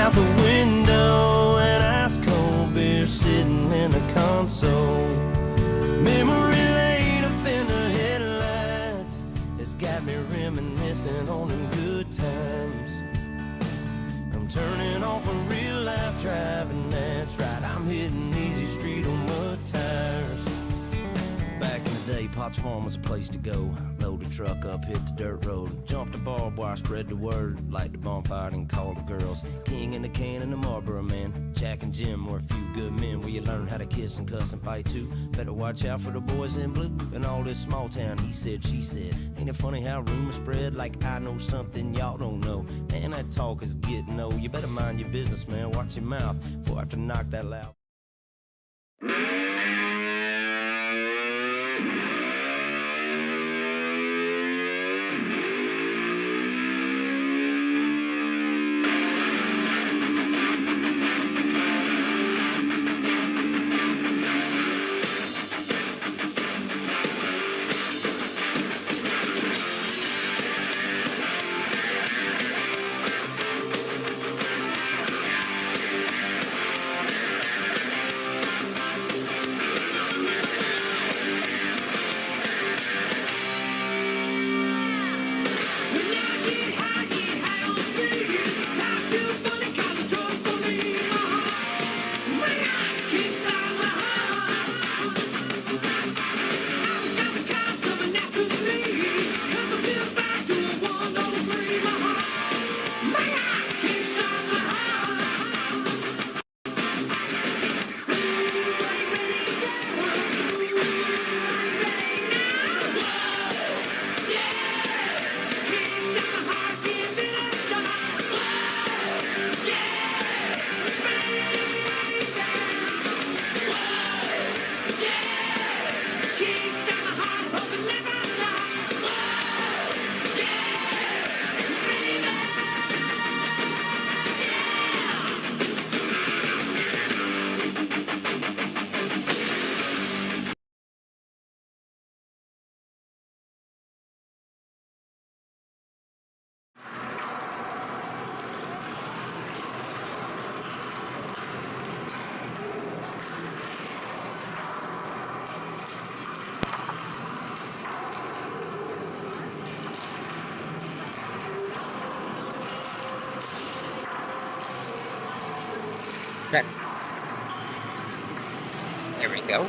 out the window and ice cold beer sitting in the console. Memory lane up in the headlights has got me reminiscing on them good times. I'm turning off a real life driving, that's right, I'm hitting easy street on mud tires. Back in the day, Potts Farm was a place to go. Load the truck up, hit the dirt road, jump the barbed wire, spread the word, light the bonfire and call the girls. King and the can and the Marlboro man, Jack and Jim were a few good men where you learn how to kiss and cuss and fight too. Better watch out for the boys in blue and all this small town, he said, she said. Ain't it funny how rumors spread like I know something y'all don't know? And that talk is getting old. You better mind your business, man, watch your mouth before I have to knock that loud. Okay. There we go.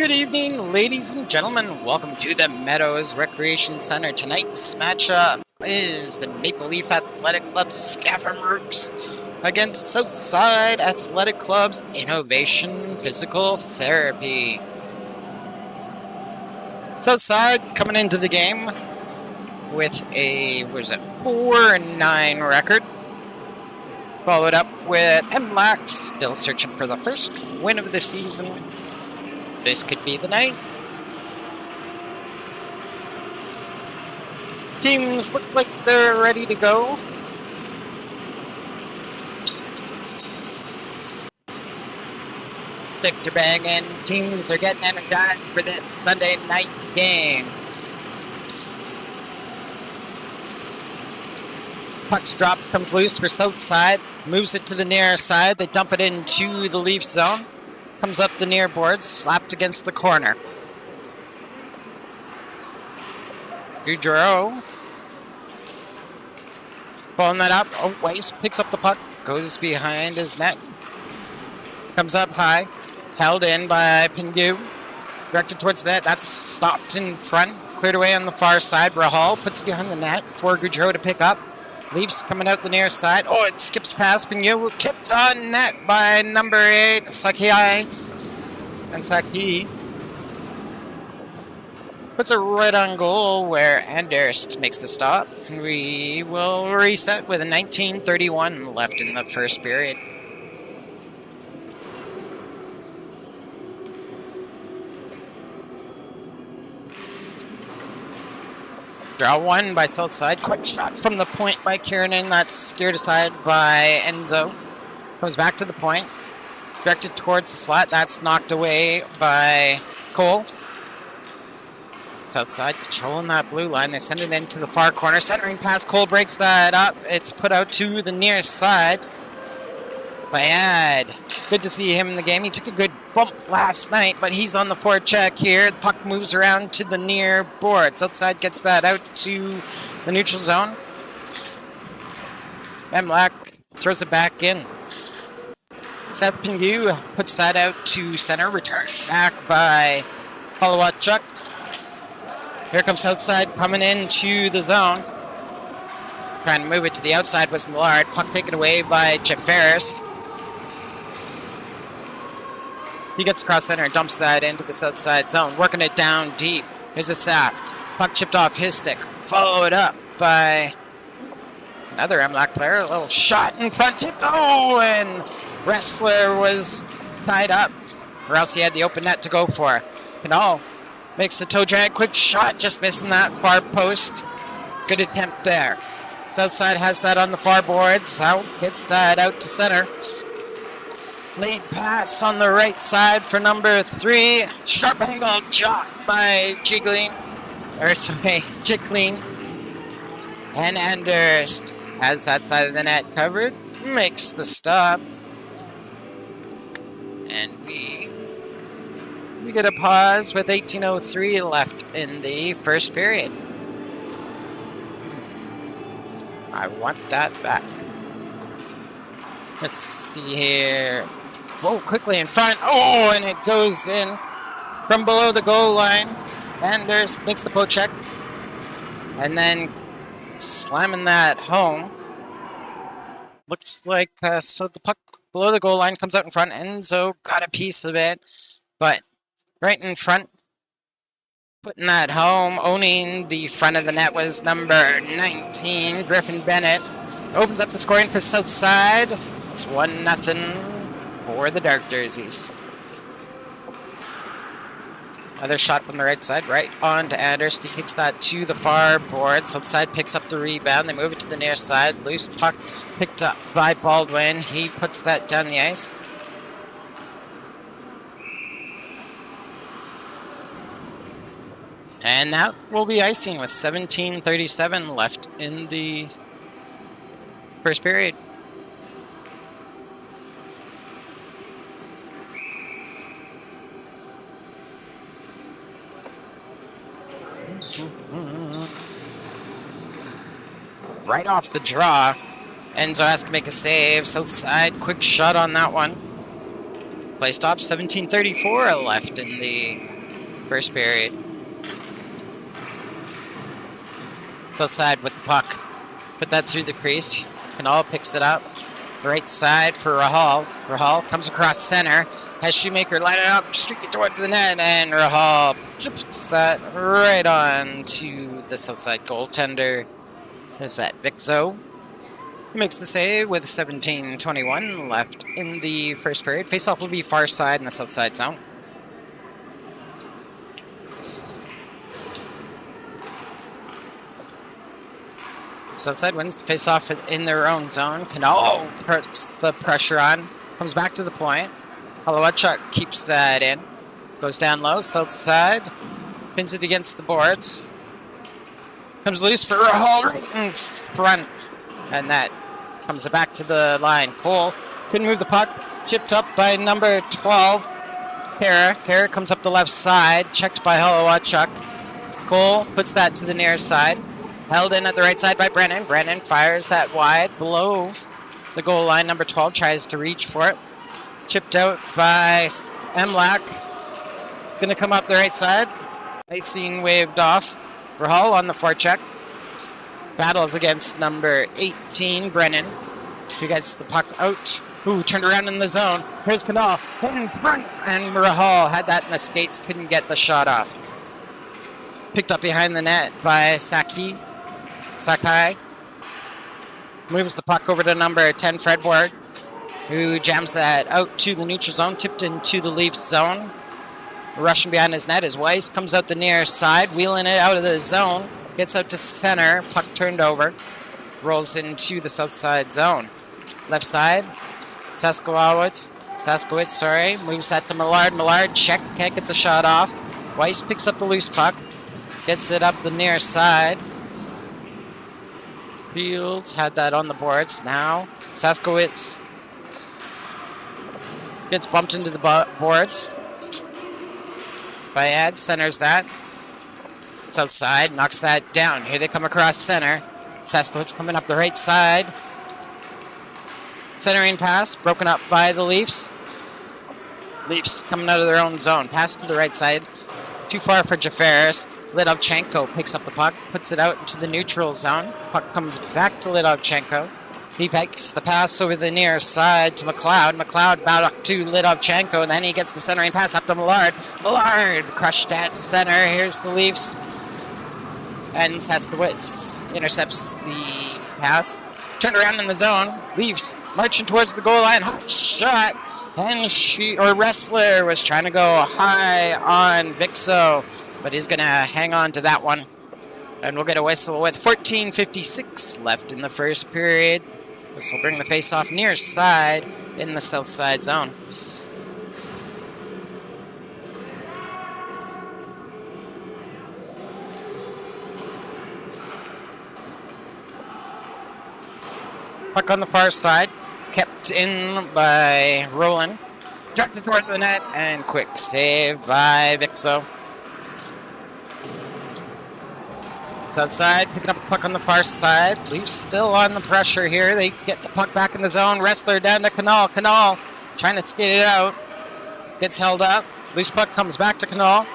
Good evening, ladies and gentlemen. Welcome to the Meadows Recreation Center. Tonight's matchup is the Maple Leaf Athletic Club Scafom-rux against Southside Athletic Club's Innovation Physical Therapy. Southside coming into the game with a 4-9 record. Followed up with MLAC, still searching for the first win of the season. This could be the night. Teams look like they're ready to go. Sticks are banging. Teams are getting energized for this Sunday night game. Puck's drop, comes loose for Southside. Moves it to the near side. They dump it into the Leaf zone. Comes up the near boards, slapped against the corner. Goudreau. Pulling that up. Oh, Weiss picks up the puck. Goes behind his net. Comes up high. Held in by Pingu. Directed towards the net. That's stopped in front. Cleared away on the far side. Rahal puts it behind the net for Goudreau to pick up. Leafs coming out the near side. Oh, it skips past Pingu. Tipped on net by number 8, Saki. And Saki puts it right on goal where Anderst makes the stop. And we will reset with a 19:31 left in the first period. Draw one by Southside. Quick shot from the point by Kiernan. That's steered aside by Enzo. Comes back to the point. Directed towards the slot. That's knocked away by Cole. Southside controlling that blue line. They send it into the far corner. Centering pass. Cole breaks that up. It's put out to the near side by Ad. Good to see him in the game. He took a good bump last night, but he's on the forecheck here. The puck moves around to the near boards. Outside gets that out to the neutral zone. MLAC throws it back in. Seth Pingu puts that out to center. Returned back by Palawatchuk. Here comes Southside coming into the zone. Trying to move it to the outside was Millard. Puck taken away by Jeff Ferris. He gets across center and dumps that into the south side zone. Working it down deep. Here's a sap. Puck chipped off his stick. Followed up by another MLAC player. A little shot in front. Tipped. Oh, and Wrestler was tied up. Or else he had the open net to go for. Canal makes the toe drag. Quick shot. Just missing that far post. Good attempt there. Southside has that on the far boards. Out gets that out to center. Late pass on the right side for number 3. Sharp angle shot by Jiggling. And Anderst has that side of the net covered. Makes the stop. And we get a pause with 18:03 left in the first period. I want that back. Let's see here. Whoa, quickly in front. Oh, and it goes in from below the goal line. Anders makes the poke check. And then slamming that home. Looks like, so the puck below the goal line comes out in front. Enzo got a piece of it. But right in front, putting that home, owning the front of the net was number 19, Griffin Bennett. Opens up the scoring for Southside. It's 1-0 for the dark jerseys. Another shot from the right side, right on to Anders. He kicks that to the far board. Southside picks up the rebound. They move it to the near side. Loose puck picked up by Baldwin. He puts that down the ice. And that will be icing with 17:37 left in the first period. Right off the draw. Enzo has to make a save. Southside, quick shot on that one. Play stop, 17:34 left in the First period. South side with the puck. Put that through the crease. Canal picks it up. Right side for Rahal. Rahal comes across center. Has Shoemaker line it up, streak it towards the net, and Rahal puts that right on to the south side goaltender. There's that Vixo. He makes the save with 17:21 left in the first period. Face-off will be far side in the south side zone. Southside wins the face-off in their own zone. Canal puts the pressure on. Comes back to the point. Halawachuk keeps that in. Goes down low. Southside pins it against the boards. Comes loose for Rahal right in front. And that comes back to the line. Cole couldn't move the puck. Chipped up by number 12. Kara. Kara comes up the left side. Checked by Halawachuk. Cole puts that to the near side. Held in at the right side by Brennan. Brennan fires that wide below the goal line. Number 12 tries to reach for it. Chipped out by MLAC. It's going to come up the right side. Icing waved off. Rahal on the forecheck. Battles against number 18, Brennan. Who gets the puck out. Ooh, turned around in the zone. Here's Canal. In front. And Rahal had that in the skates. Couldn't get the shot off. Picked up behind the net by Sakai. Moves the puck over to number 10, Fred Ward, who jams that out to the neutral zone, tipped into the Leafs zone. Rushing behind his net is Weiss, comes out the near side, wheeling it out of the zone, gets out to center, puck turned over, rolls into the south side zone. Left side, Saskowitz, moves that to Millard. Millard checked, can't get the shot off. Weiss picks up the loose puck, gets it up the near side. Fields had that on the boards. Now Saskowitz gets bumped into the boards. Bayad centers that. It's outside, knocks that down. Here they come across center. Saskowitz coming up the right side. Centering pass, broken up by the Leafs. Leafs coming out of their own zone. Pass to the right side. Too far for Jafaris. Lidovchenko picks up the puck, puts it out into the neutral zone. Puck comes back to Lidovchenko. He takes the pass over the near side to McLeod. McLeod back to Lidovchenko, and then he gets the centering pass up to Millard. Millard crushed at center. Here's the Leafs. And Saskowitz intercepts the pass. Turned around in the zone. Leafs marching towards the goal line. Hot shot. And Wrestler was trying to go high on Vixo, but he's going to hang on to that one. And we'll get a whistle with 14:56 left in the first period. This will bring the face-off near side in the south side zone. Puck on the far side. Kept in by Roland. Directed towards the net, and quick save by Vixo. It's outside, picking up the puck on the far side. Leafs still on the pressure here. They get the puck back in the zone. Wrestler down to Canal. Canal trying to skate it out. Gets held up. Loose puck comes back to Canal.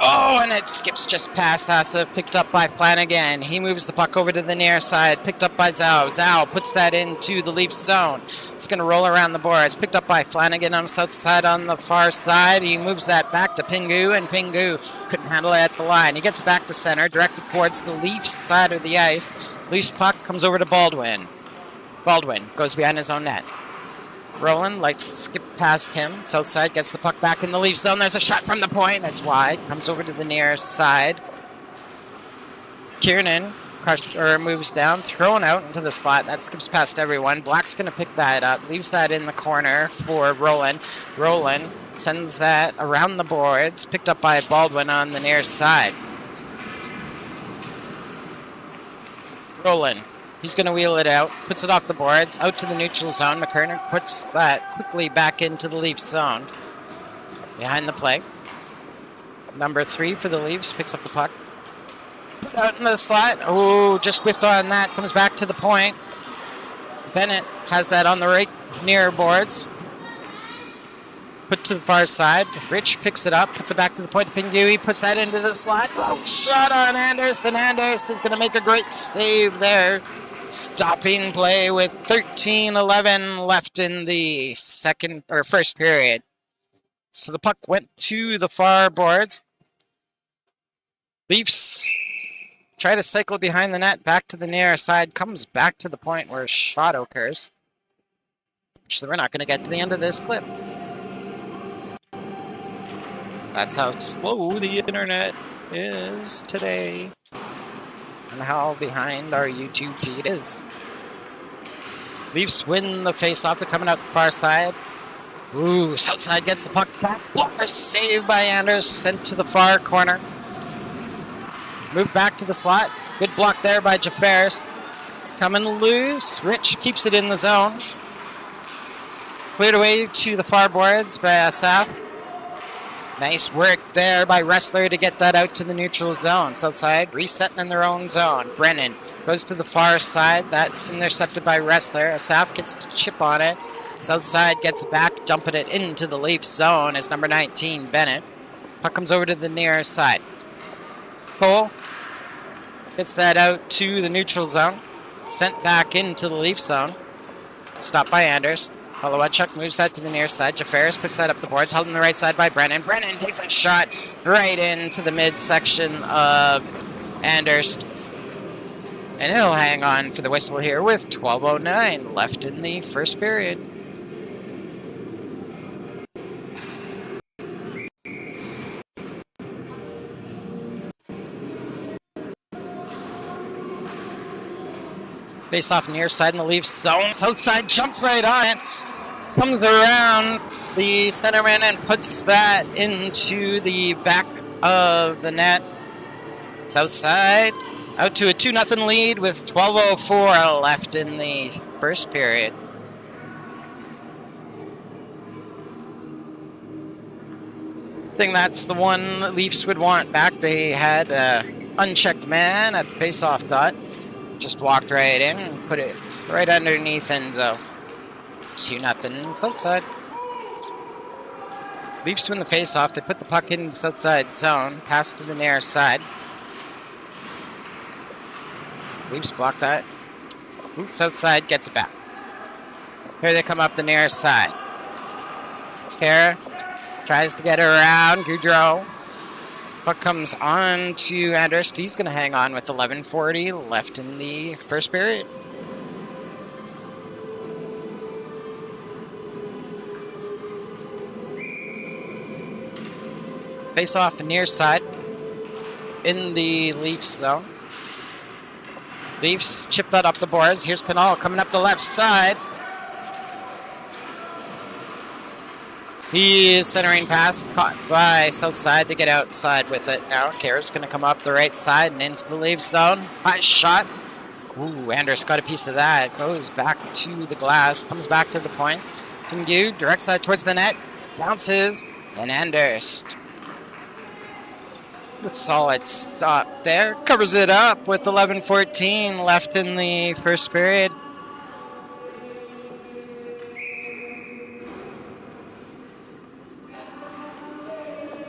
Oh, and it skips just past Hassa, picked up by Flanagan. He moves the puck over to the near side, picked up by Zhao. Zhao puts that into the Leafs zone. It's going to roll around the boards. Picked up by Flanagan on the south side on the far side. He moves that back to Pingu, and Pingu couldn't handle it at the line. He gets back to center, directs it towards the Leafs side of the ice. Loose puck comes over to Baldwin. Baldwin goes behind his own net. Roland likes to skip past him. South side gets the puck back in the Leaf zone. There's a shot from the point. It's wide. Comes over to the near side. Kiernan moves down, thrown out into the slot. That skips past everyone. Black's going to pick that up. Leaves that in the corner for Roland. Roland sends that around the boards. Picked up by Baldwin on the near side. Roland. He's going to wheel it out, puts it off the boards, out to the neutral zone. McKernan puts that quickly back into the Leafs zone. Behind the play. Number 3 for the Leafs, picks up the puck. Put out in the slot. Oh, just whiffed on that. Comes back to the point. Bennett has that on the right near boards. Put to the far side. Rich picks it up, puts it back to the point to Pingu. He puts that into the slot. Oh, shot on Anderson. Anderson is going to make a great save there. Stopping play with 13:11 left in the first period. So the puck went to the far boards. Leafs try to cycle behind the net, back to the near side, comes back to the point where a shot occurs. Actually, we're not going to get to the end of this clip. That's how slow the internet is today, and how behind our YouTube feed is. Leafs win the face-off. They're coming out the far side. Ooh, south side gets the puck back. Blocker saved by Anders, sent to the far corner. Move back to the slot. Good block there by Jaffers. It's coming loose. Rich keeps it in the zone. Cleared away to the far boards by Asaf. Nice work there by Wrestler to get that out to the neutral zone. South side resetting in their own zone. Brennan goes to the far side. That's intercepted by Wrestler. Asaf gets the chip on it. South side gets back, dumping it into the Leafs zone as number 19, Bennett. Puck comes over to the near side. Cole gets that out to the neutral zone. Sent back into the Leaf zone. Stopped by Anders. Holowachuk moves that to the near side. Jafaris puts that up the boards, held on the right side by Brennan. Brennan takes a shot right into the midsection of Anders. And he'll hang on for the whistle here with 12:09 left in the first period. Face off near side in the Leafs zone. South side jumps right on it. Comes around the centerman and puts that into the back of the net. South side out to a 2-0 lead with 12:04 left in the first period. I think that's the one Leafs would want back. They had an unchecked man at the face-off dot. Just walked right in and put it right underneath Enzo. 2-0 south side. Leafs win the face-off. They put the puck in the south side zone. Pass to the near side. Leafs block that. Ooh, south side gets it back. Here they come up the near side. Here tries to get around Goudreau. Puck comes on to Anders. He's going to hang on with 11:40 left in the first period. Face off the near side in the Leafs zone. Leafs chip that up the boards. Here's Canal coming up the left side. He is centering pass, caught by south side to get outside with it. Now Kara's going to come up the right side and into the Leafs zone. High shot. Ooh, Anders got a piece of that. Goes back to the glass, comes back to the point. Pingu directs that towards the net. Bounces, and Anders. The solid stop there. Covers it up with 11:14 left in the first period.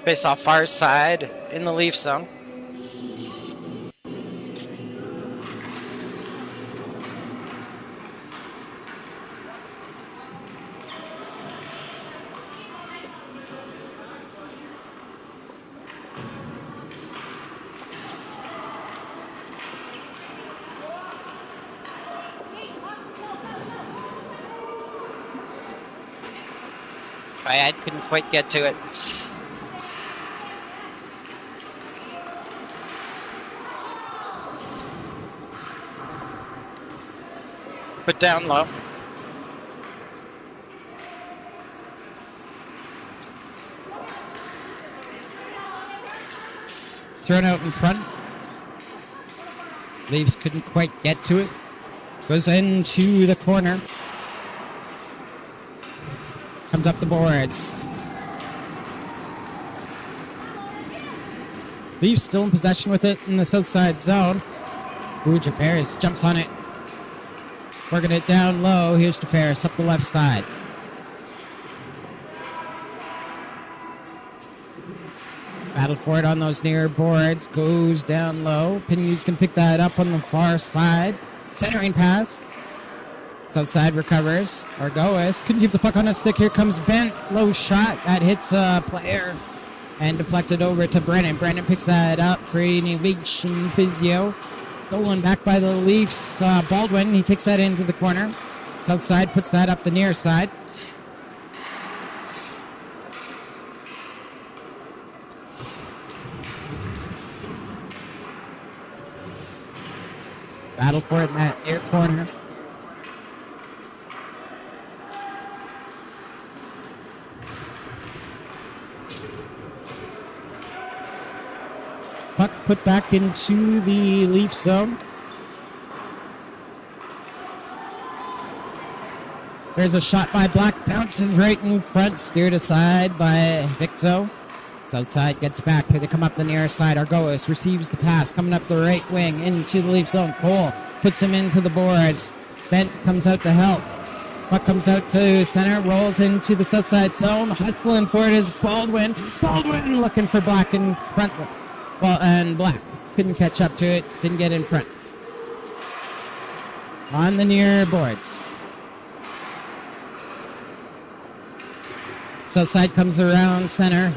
Face off far side in the Leaf zone. I couldn't quite get to it. Put down low. Thrown out in front. Leafs couldn't quite get to it. Goes into the corner. Comes up the boards. Leafs still in possession with it in the south side zone. Ooh, Jafaris jumps on it. Working it down low. Here's Jafaris up the left side. Battle for it on those near boards. Goes down low. Pinyus can pick that up on the far side. Centering pass. South side recovers. Argois couldn't keep the puck on a stick. Here comes Bent. Low shot. That hits a player. And deflected over to Brennan. Brennan picks that up for innovation. Physio. Stolen back by the Leafs. Baldwin. He takes that into the corner. South side puts that up the near side. Battle for it in that near corner. Puck put back into the Leaf zone. There's a shot by Black, bounces right in front, steered aside by Viczo. South side gets back. Here they come up the near side. Argois receives the pass, coming up the right wing into the Leaf zone. Cole puts him into the boards. Bent comes out to help. Puck comes out to center, rolls into the south side zone. Hustling for it is Baldwin. Baldwin looking for Black in front. Well, and Black couldn't catch up to it, didn't get in front. On the near boards. South side comes around center.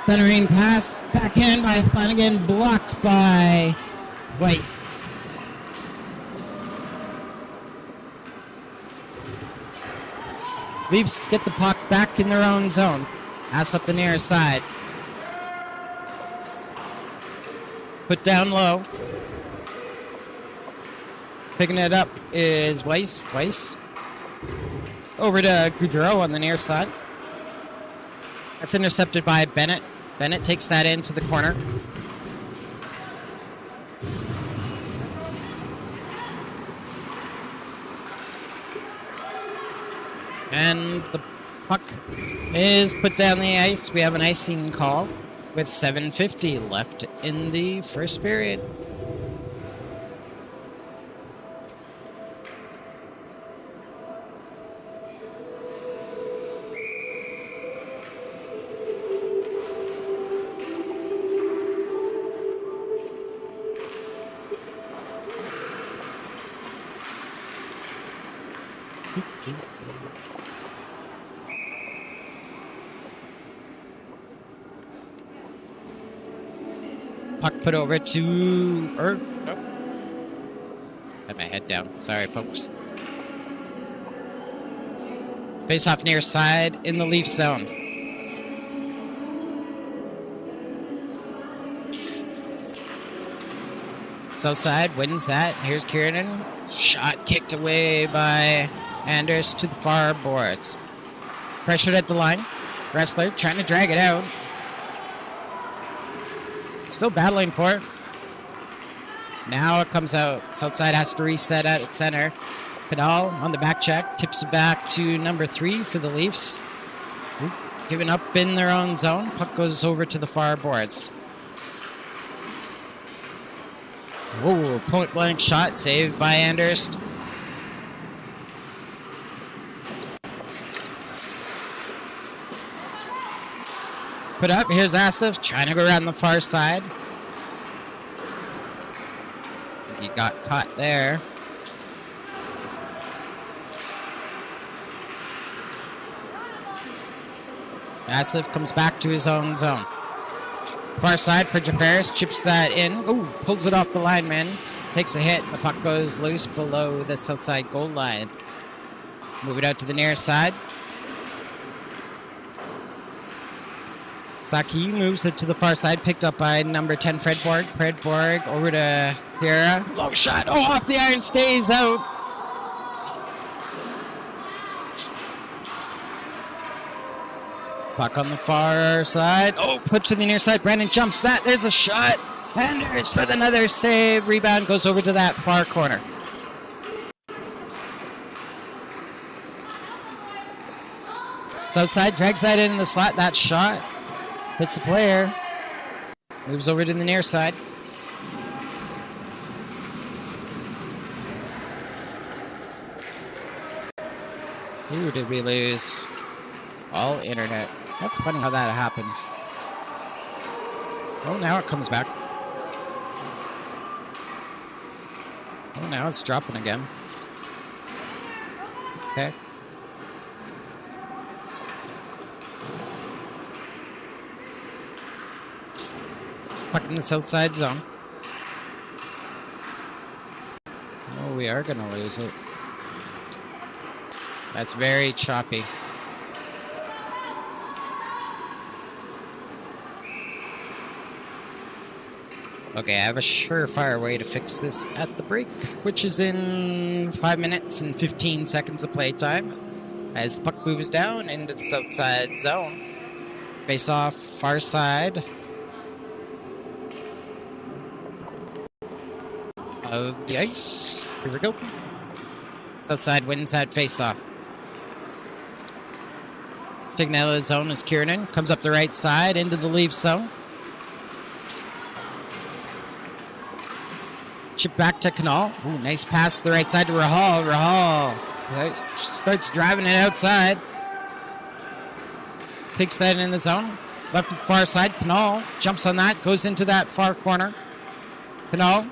Centering pass, backhand by Flanagan, blocked by White. Leafs get the puck back in their own zone. Pass up the near side. Put down low. Picking it up is Weiss. Weiss. Over to Goudreau on the near side. That's intercepted by Bennett. Bennett takes that into the corner. And the puck is put down the ice. We have an icing call with 7:50 left in the first period. Puck put over to... nope. Had my head down. Sorry, folks. Face off near side in the Leaf zone. South side wins that. Here's Kieran. Shot kicked away by Anders to the far boards. Pressured at the line. Wrestler trying to drag it out. Still battling for it. Now it comes out. Southside has to reset at its center. Cadal on the back check. Tips it back to number 3 for the Leafs. Giving up in their own zone. Puck goes over to the far boards. Whoa, point blank shot saved by Anders. Put up. Here's Asif trying to go around the far side. He got caught there. Asif comes back to his own zone. Far side for Jafaris. Chips that in. Ooh, pulls it off the lineman. Takes a hit. The puck goes loose below the south side goal line. Move it out to the near side. Saki moves it to the far side, picked up by number 10, Fredborg. Fredborg over to Hira. Low shot. Oh, off the iron, stays out. Puck on the far side. Oh, put to the near side. Brandon jumps that. There's a shot. Anders with another save. Rebound goes over to that far corner. Southside drags that in the slot. That shot hits the player. Moves over to the near side. Who did we lose? All internet. That's funny how that happens. Oh, now it comes back. Oh, now it's dropping again. Okay. Puck in the south side zone. Oh, we are going to lose it. That's very choppy. Okay, I have a surefire way to fix this at the break, which is in 5 minutes and 15 seconds of playtime. As the puck moves down into the south side zone. Face off, far side of the ice. Here we go. South side wins that face off. Taking out of the zone is Kiernan. Comes up the right side into the Leafs zone. Chip back to Canal. Ooh, nice pass to the right side to Rahal. Rahal starts driving it outside. Takes that in the zone. Left to the far side. Canal jumps on that. Goes into that far corner. Canal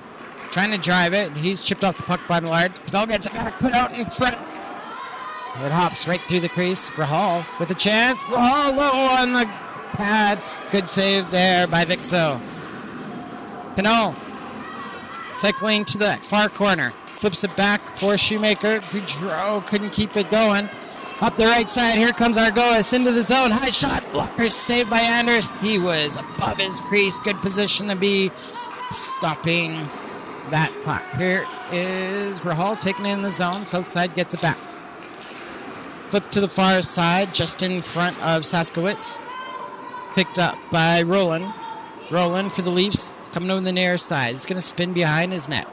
trying to drive it. He's chipped off the puck by Millard. Canal gets it back. Put out in front. It hops right through the crease. Rahal with a chance. Rahal low on the pad. Good save there by Vixo. Canal cycling to that far corner. Flips it back for Shoemaker. Goudreau couldn't keep it going. Up the right side. Here comes Argoas into the zone. High shot. Blocker saved by Anders. He was above his crease. Good position to be stopping that puck. Here is Rahal taking it in the zone. South side gets it back. Flip to the far side, just in front of Saskowitz. Picked up by Roland. Roland for the Leafs, coming over the near side. He's going to spin behind his net.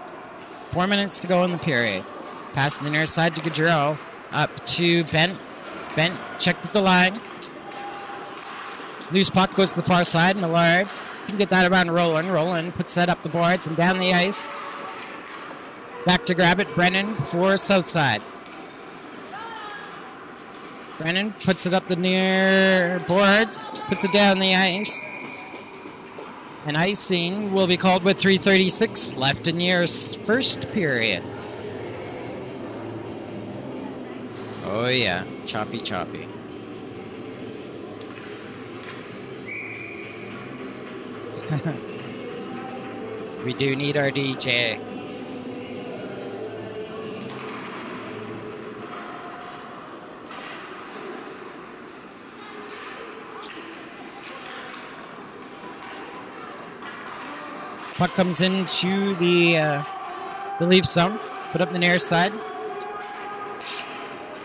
4 minutes to go in the period. Pass to the near side to Gaudreau. Up to Bent. Bent checked at the line. Loose puck goes to the far side. Millard can get that around Roland. Roland puts that up the boards and down the ice. Back to grab it. Brennan for south side. Brennan puts it up the near boards, puts it down the ice. And icing will be called with 3:36 left in your first period. Oh yeah, choppy, choppy. We do need our DJ. Puck comes into the Leafs zone. Put up the near side.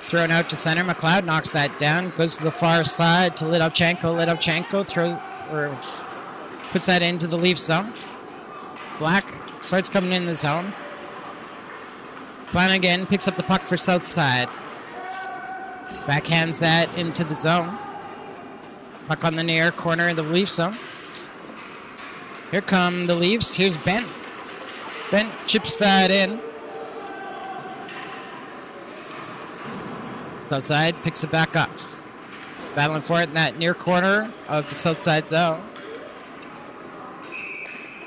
Thrown out to center. McLeod knocks that down. Goes to the far side to Lidovchenko. Lidovchenko puts that into the Leafs zone. Black starts coming in the zone. Flanagan picks up the puck for south side. Backhands that into the zone. Puck on the near corner of the Leafs zone. Here come the Leafs. Here's Bent. Bent chips that in. South side picks it back up. Battling for it in that near corner of the south side zone.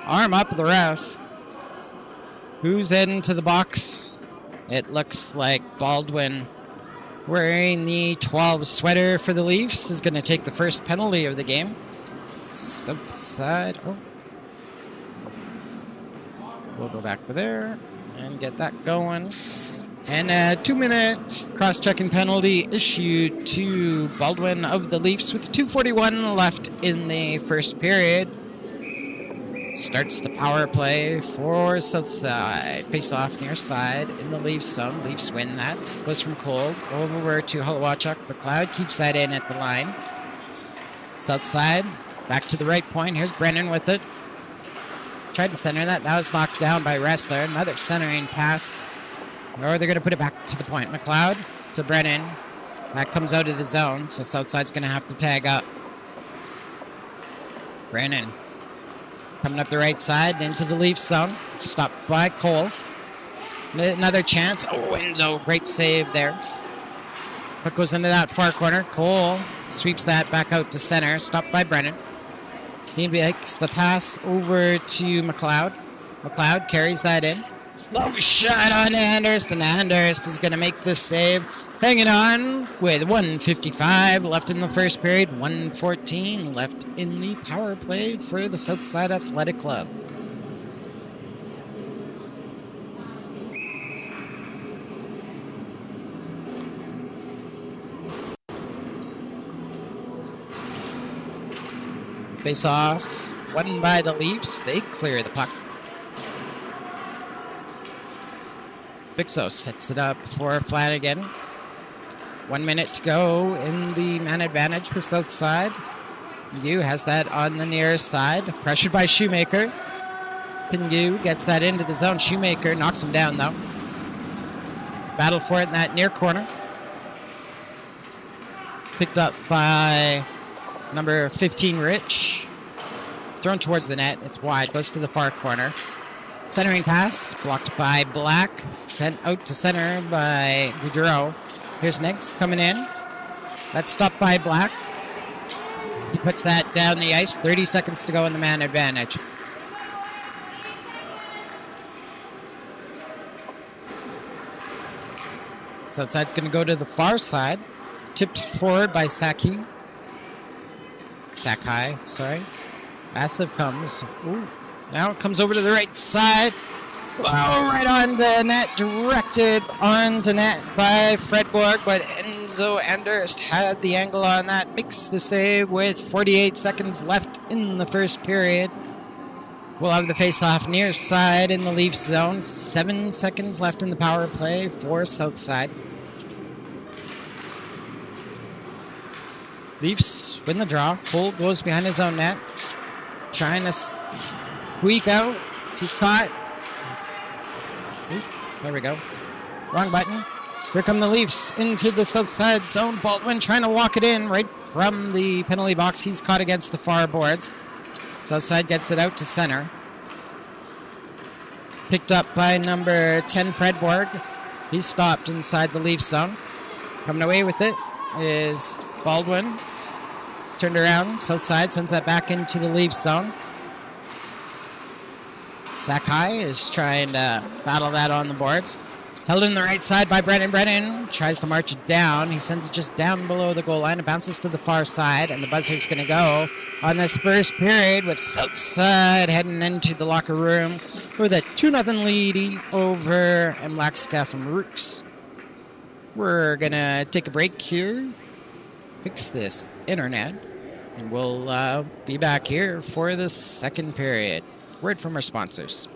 Arm up the ref. Who's heading to the box? It looks like Baldwin, wearing the 12 sweater for the Leafs, is going to take the first penalty of the game. South side. Oh. We'll go back to there and get that going. And a 2-minute cross-checking penalty issued to Baldwin of the Leafs with 2:41 left in the first period. Starts the power play for south side. Face off near side in the Leafs zone. Leafs win that. Goes from Cole over to Holowachuk. McLeod keeps that in at the line. South side. Back to the right point. Here's Brennan with it. Tried to center that. That was knocked down by Ressler. Another centering pass. Or they're going to put it back to the point. McLeod to Brennan. That comes out of the zone, so Southside's going to have to tag up. Brennan coming up the right side into the Leafs zone. Stopped by Cole. Another chance. Oh, Enzo. Great save there. Puck goes into that far corner. Cole sweeps that back out to center. Stopped by Brennan. He makes the pass over to McLeod. McLeod carries that in. Low shot on Anderst, and Anderst is going to make the save. Hanging on with 1:55 left in the first period, 1:14 left in the power play for the Southside Athletic Club. Face off, won by the Leafs. They clear the puck. Physio sets it up for Flanagan. 1 minute to go in the man advantage for Southside. Pingu has that on the near side. Pressured by Shoemaker. Pingu gets that into the zone. Shoemaker knocks him down, though. Battle for it in that near corner. Picked up by number 15, Rich. Thrown towards the net. It's wide. Goes to the far corner. Centering pass. Blocked by Black. Sent out to center by Goudreau. Here's Nix coming in. That's stopped by Black. He puts that down the ice. 30 seconds to go in the man advantage. Southside's going to go to the far side. Tipped forward by Sakai. Sorry. Massive comes. Ooh. Now it comes over to the right side. Oh, right on the net, directed on the net by Fredborg, but Enzo Anderst had the angle on that, makes the save with 48 seconds left in the first period. We'll have the face-off near side in the Leafs zone. 7 seconds left in the power play for Southside. Leafs win the draw. Cole goes behind his own net, trying to squeak out. He's caught. Ooh, there we go. Wrong button. Here come the Leafs into the Southside zone. Baldwin trying to walk it in right from the penalty box. He's caught against the far boards. Southside gets it out to center. Picked up by number 10, Fredborg. He's stopped inside the Leafs zone. Coming away with it is Baldwin. Turned around. Southside sends that back into the Leafs zone. Sakai is trying to battle that on the boards. Held in the right side by Brennan. Brennan tries to march it down. He sends it just down below the goal line. It bounces to the far side, and the buzzer's going to go on this first period with Southside heading into the locker room with a 2-0 lead over MLAC Scafom-rux. We're going to take a break here, fix this internet, and we'll be back here for the second period. Word from our sponsors.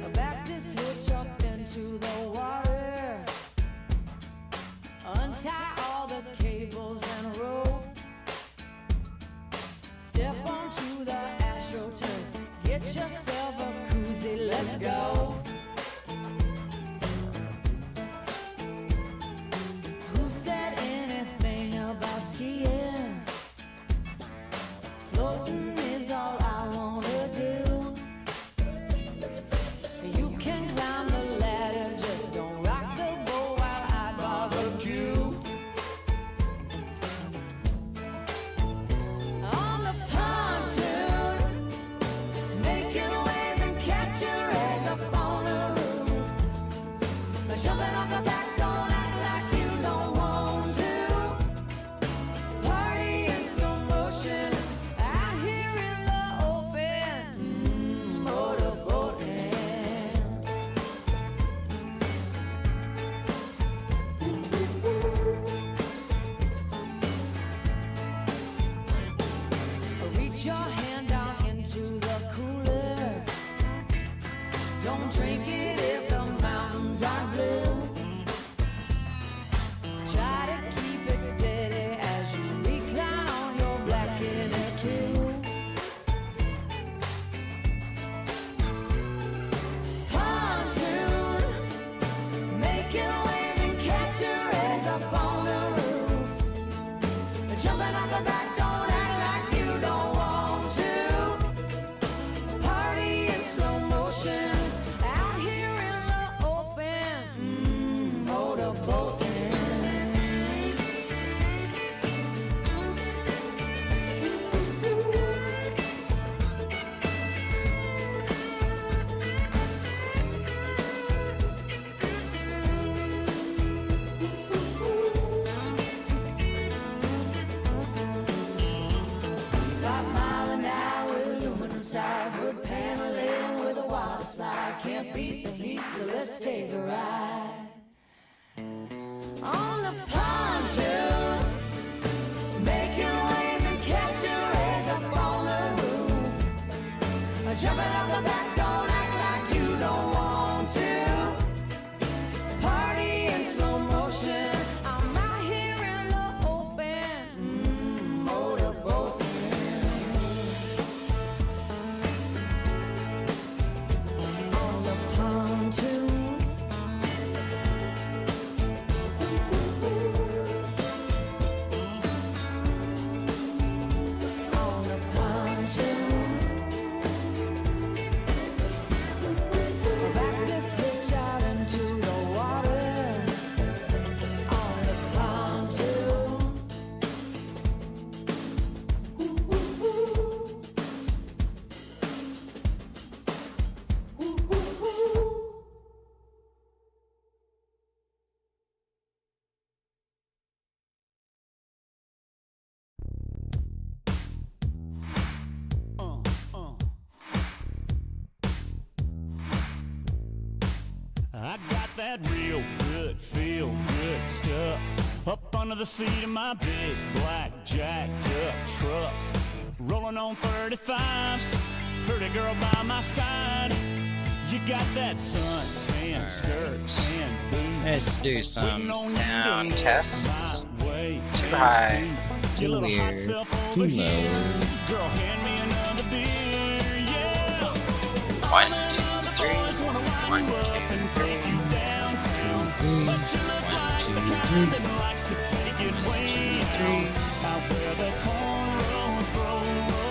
A Baptist hitch up into the water. Untie all the cables and rope. Step onto the AstroTurf. Get yourself a koozie. Let's go. Who said anything about skiing? Floating is all I wanna do. You can climb the ladder, just don't rock the boat while I barbecue. On the pontoon, making waves and catching rays up on the roof. Jumping off the back, don't act like you don't want to. Party in slow motion, out here in the open. Motorboating. Reach your hand down into the cooler. Don't drink it if the mountains are blue. Try to keep it steady as you recline on your black inner tube. Pontoon, making waves and catching rays up on the roof. Jumping wood paneling with a water slide. Can't beat the heat, so let's take a ride. On the pontoon, making waves and catching rays up on the roof. Jumping off the back, don't act like you don't want to. Party in slow motion, I'm out here in the open, motorboating. On the pontoon. On the pontoon. Back this hitch out into the water. On the pontoon. I got that real good, feel good stuff up under the seat of my big black jacked up truck. Rolling on 35s, pretty girl by my side. You got that suntan skirt and boots. Let's do some Waiting on you to sound look tests. my way. Too high, Your too little hot weird, self too over low. here. Girl, hand me another beer, yeah. 1, 2, 3. 1, 2, 3. 1, 2, 3. 1, 2, 3.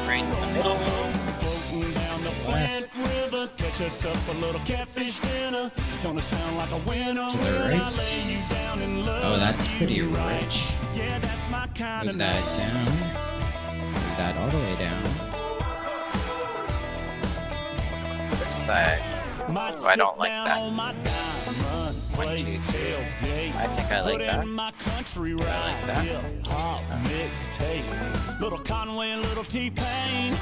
Right in the middle. Left. Catch us up a little catfish dinner. Gonna sound like a winner To the when I right. lay you down in love. Oh, that's pretty you right. rich. Yeah, that's my kind Move of that down. Move that all the way down. This side. Oh, I don't like that. 1, 2, 3. I think I like that. I like that. Hot mixtape. Little Conway and little T-Pain.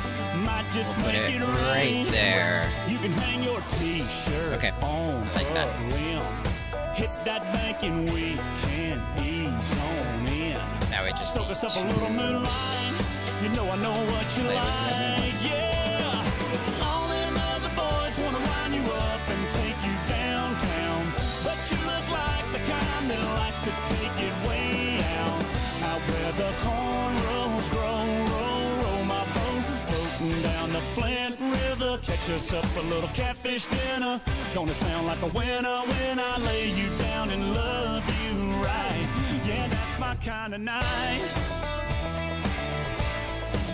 Might just Put make it it right rain. there. You can hang your T-shirt Okay, on I like that. the rim. Hit that bank and we can ease on in. Now we just Soak need us up a to little moonlight. You know I know what you play with like. Yeah. All them other boys wanna wind you up and take you downtown, but you look like the kind that likes to take it way out. Out where the cornrows grow, roll my boat, floating down the Flint River. Catch us up a little catfish dinner. Gonna sound like a winner when I lay you down and love you right. Yeah, that's my kind of night.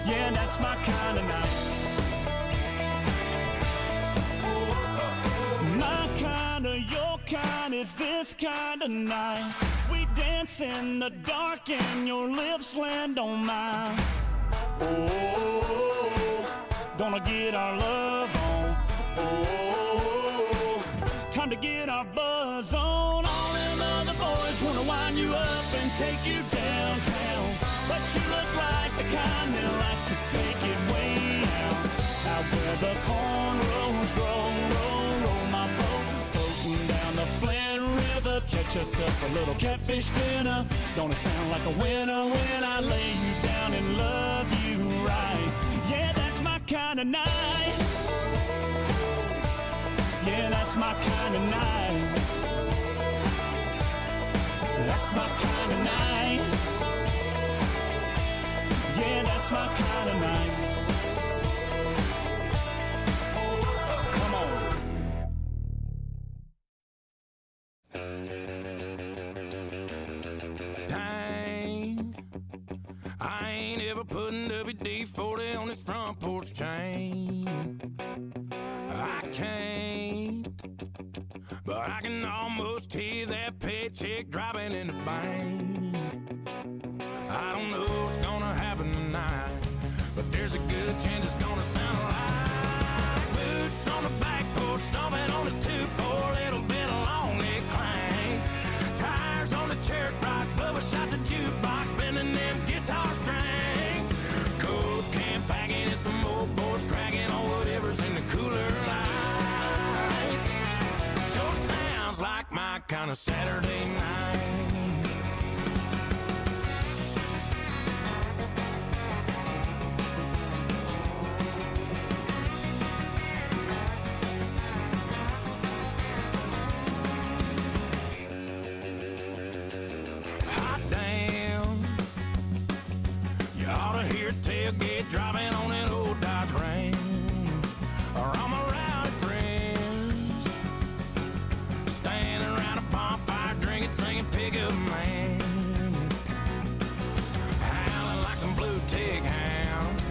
Yeah, that's my kind of night. My kind of, your kind is this kind of night. We dance in the dark and your lips land on mine. Oh, gonna get our love on. Oh, time to get our buzz on. All them other boys wanna wind you up and take you downtown, but you look like the kind that likes to take it way out. Out where the cornrows grow, roll my boat, floating down the Flint River. Catch us up a little catfish dinner. Gonna sound like a winner when I lay you down and love you right. Yeah, that's my kind of night. Yeah, that's my kind of night. That's my kind of night. Yeah, that's my kind of night. Come on. Dang, I ain't ever putting WD-40 on this front porch chain. I can't, but I can almost hear that paycheck dropping in the bank. I don't know what's gonna happen tonight, but there's a good chance it's gonna sound like boots on the back porch, stomping on the 2-4, little bit of lonely clang. Tires on the cherry rock, Bubba shot the jukebox, bending them guitar strings. Cold can packing and some old boys cracking on whatever's in the kind of Saturday night. Hot damn, you ought to hear tailgate driving on that old Dodge Ram, or all my rowdy friends standing around a bonfire drinking, singing Pickup Man, howling like some blue tick hounds.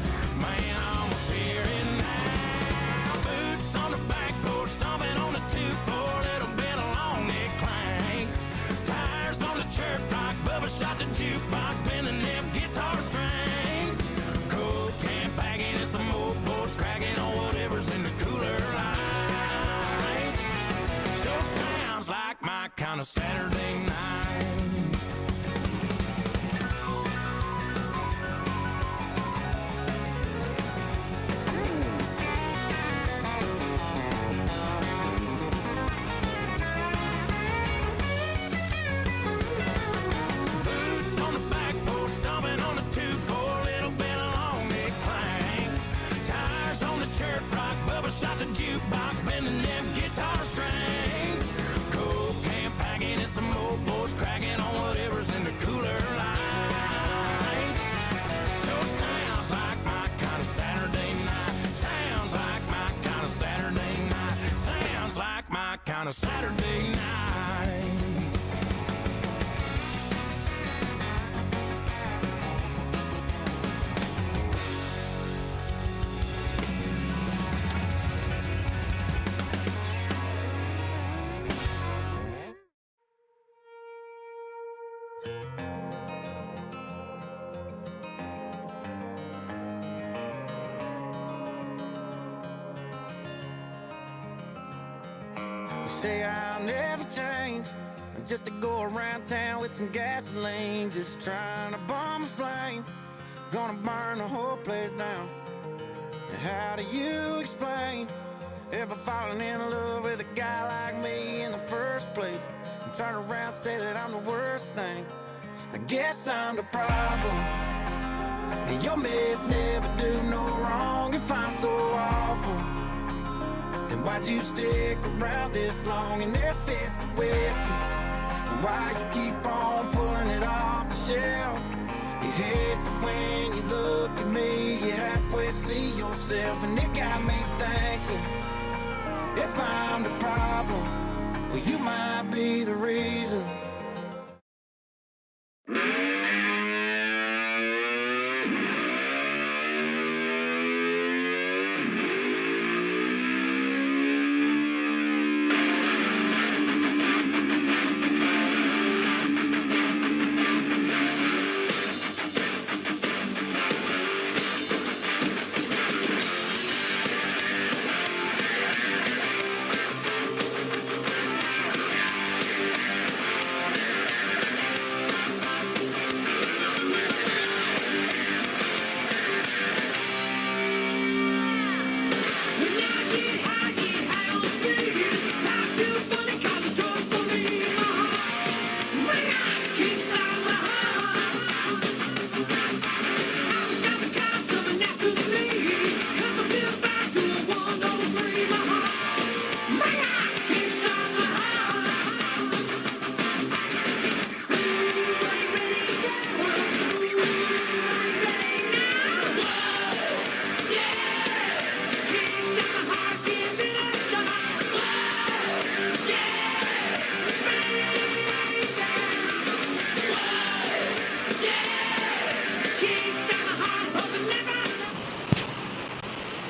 Man, I almost hear it now. Boots on the back porch, stomping on the 2-4, little bit of long neck clank. Tires on the church rock, Bubba shot the jukebox, bending them guitar strings. Coke can packing and some old boys cracking on whatever's in the cooler light. Sure sounds like my kind of Saturday night. Boots on the back porch, stomping on the 2-4, little bit of long neck clank. Tires on the church rock, Bubba shot the jukebox, bending them guitar strings. Coke can packing and some old boys cracking on whatever's in the cooler light. Sure sounds like my kind of Saturday night. Sounds like my kind of Saturday night. Sounds like my kind of Saturday night. You say I'll never change, I'm just to go around town with some gasoline, just trying to bomb a flame, gonna burn the whole place down. And how do you explain ever falling in love with a guy like me in the first place, and turn around and say that I'm the worst thing? I guess I'm the problem, and your mess never do no wrong. If I'm so awful, then why'd you stick around this long? And if it's the whiskey, then why you keep on pulling it off the shelf? You hate that when you look at me, you halfway see yourself, and it got me thinking, if I'm the problem, well, you might be the reason.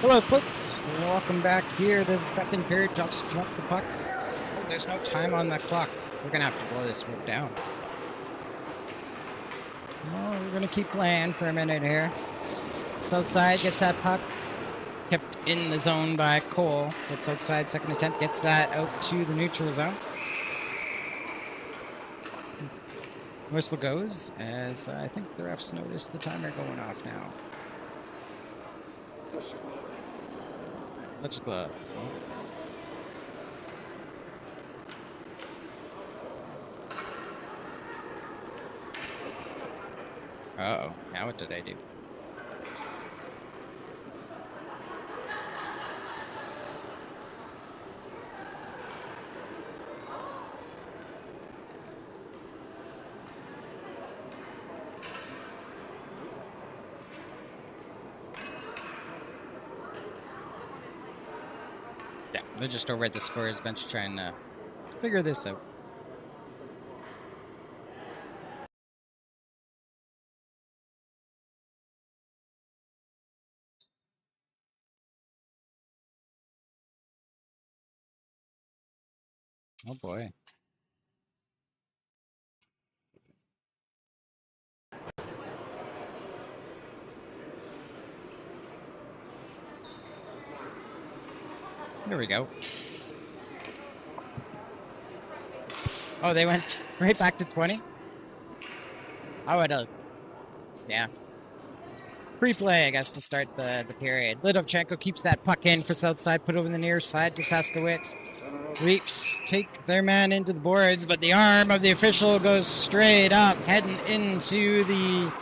Hello, folks. Welcome back here to the second period. Just dropped the puck. There's no time on the clock. We're gonna have to blow this one down. Well, we're gonna keep playing for a minute here. Outside gets that puck. Kept in the zone by Cole. Gets outside, second attempt, gets that out to the neutral zone. Whistle goes as I think the refs noticed the timer going off now. Let's glove. Uh-oh. Now what did I do? Yeah, they're just over at the scorer's bench trying to figure this out. Oh boy. There we go. Oh, they went right back to 20? I would have... Yeah. Free play, I guess, to start the period. Lidovchenko keeps that puck in for Southside, put over the near side to Saskowitz. Leafs take their man into the boards, but the arm of the official goes straight up, heading into the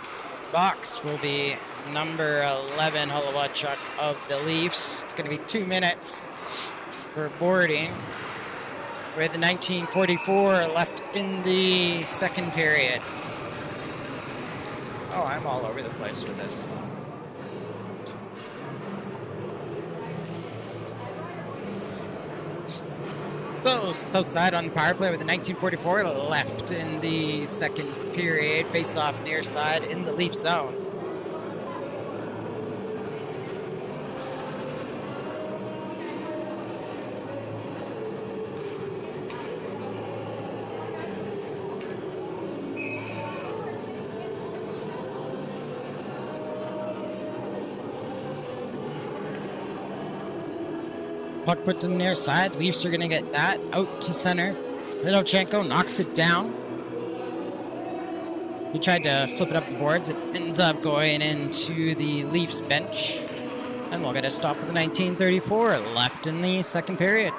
box will be number 11, Holowachuk of the Leafs. It's going to be 2 minutes for boarding with 19:44 left in the second period. Oh, I'm all over the place with this. So, Southside on the power play with a 19:44 left in the second period. Face off near side in the Leaf zone. Puck put to the near side. Leafs are going to get that out to center. Lidovchenko knocks it down. He tried to flip it up the boards. It ends up going into the Leafs bench. And we'll get a stop with a 19:34 left in the second period.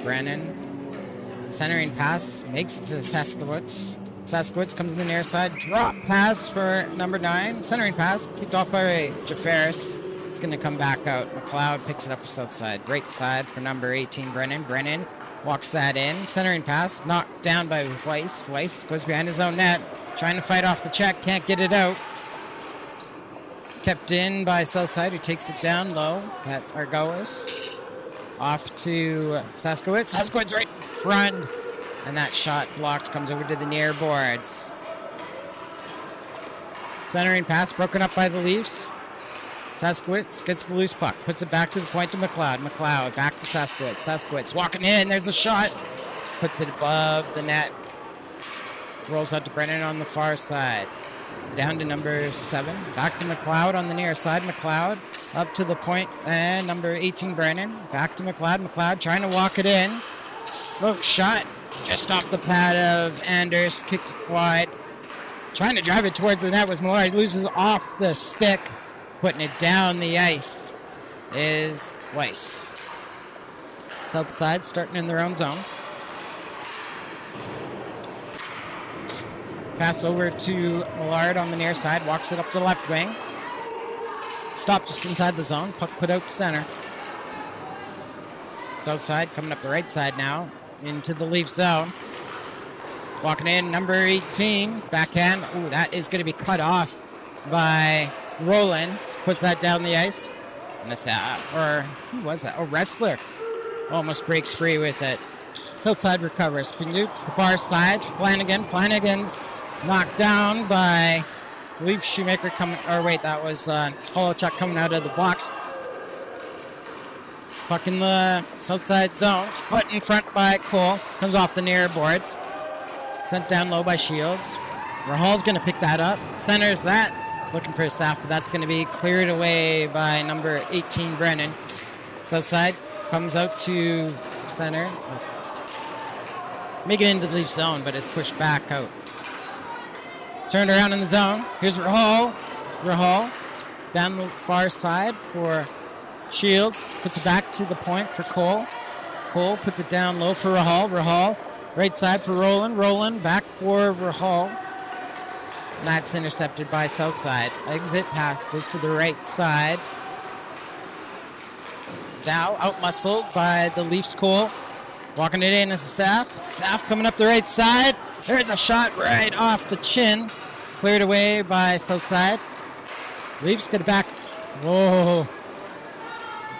Brennan, centering pass, makes it to Saskowitz. Saskowitz comes in the near side, drop pass for number 9. Centering pass, kicked off by Jafaris. It's going to come back out. McLeod picks it up for Southside. Right side for number 18, Brennan. Brennan walks that in. Centering pass, knocked down by Weiss. Weiss goes behind his own net, trying to fight off the check, can't get it out. Kept in by Southside, who takes it down low. That's Argois. Off to Saskowitz. Saskowitz right in front. And that shot blocked, comes over to the near boards. Centering pass broken up by the Leafs. Saskowitz gets the loose puck, puts it back to the point to McLeod. McLeod back to Saskowitz. Saskowitz walking in, there's a shot. Puts it above the net. Rolls out to Brennan on the far side. Down to number 7. Back to McLeod on the near side. McLeod up to the point. And number 18, Brennan. Back to McLeod. McLeod trying to walk it in. Oh, shot. Just off the pad of Anders. Kicked it wide. Trying to drive it towards the net was Malloy. Loses off the stick. Putting it down the ice is Weiss. South side starting in their own zone. Pass over to Millard on the near side. Walks it up the left wing. Stop just inside the zone. Puck put out to center. It's outside. Coming up the right side now. Into the Leaf zone. Walking in, number 18. Backhand. Ooh, that is going to be cut off by Roland. Puts that down the ice. And this, or who was that? Oh, Wrestler. Almost breaks free with it. Southside recovers. Pinute to the far side. Flanagan. Flanagan's knocked down by Leaf Shoemaker coming, or wait, that was Holochuk coming out of the box. Puck in the Southside zone. Put in front by Cole. Comes off the near boards. Sent down low by Shields. Rahal's going to pick that up. Centers that. Looking for a staff, but that's going to be cleared away by number 18, Brennan. Southside comes out to center. Make it into the Leaf zone, but it's pushed back out. Turned around in the zone. Here's Rahal. Rahal Down the far side for Shields. Puts it back to the point for Cole. Cole puts it down low for Rahal. Rahal, right side for Roland. Roland back for Rahal. And that's intercepted by Southside. Exit pass goes to the right side. Zhao out-muscled by the Leafs Cole. Walking it in as a Saf. Saf coming up the right side. There's a shot right off the chin. Cleared away by Southside. Leafs get it back. Whoa.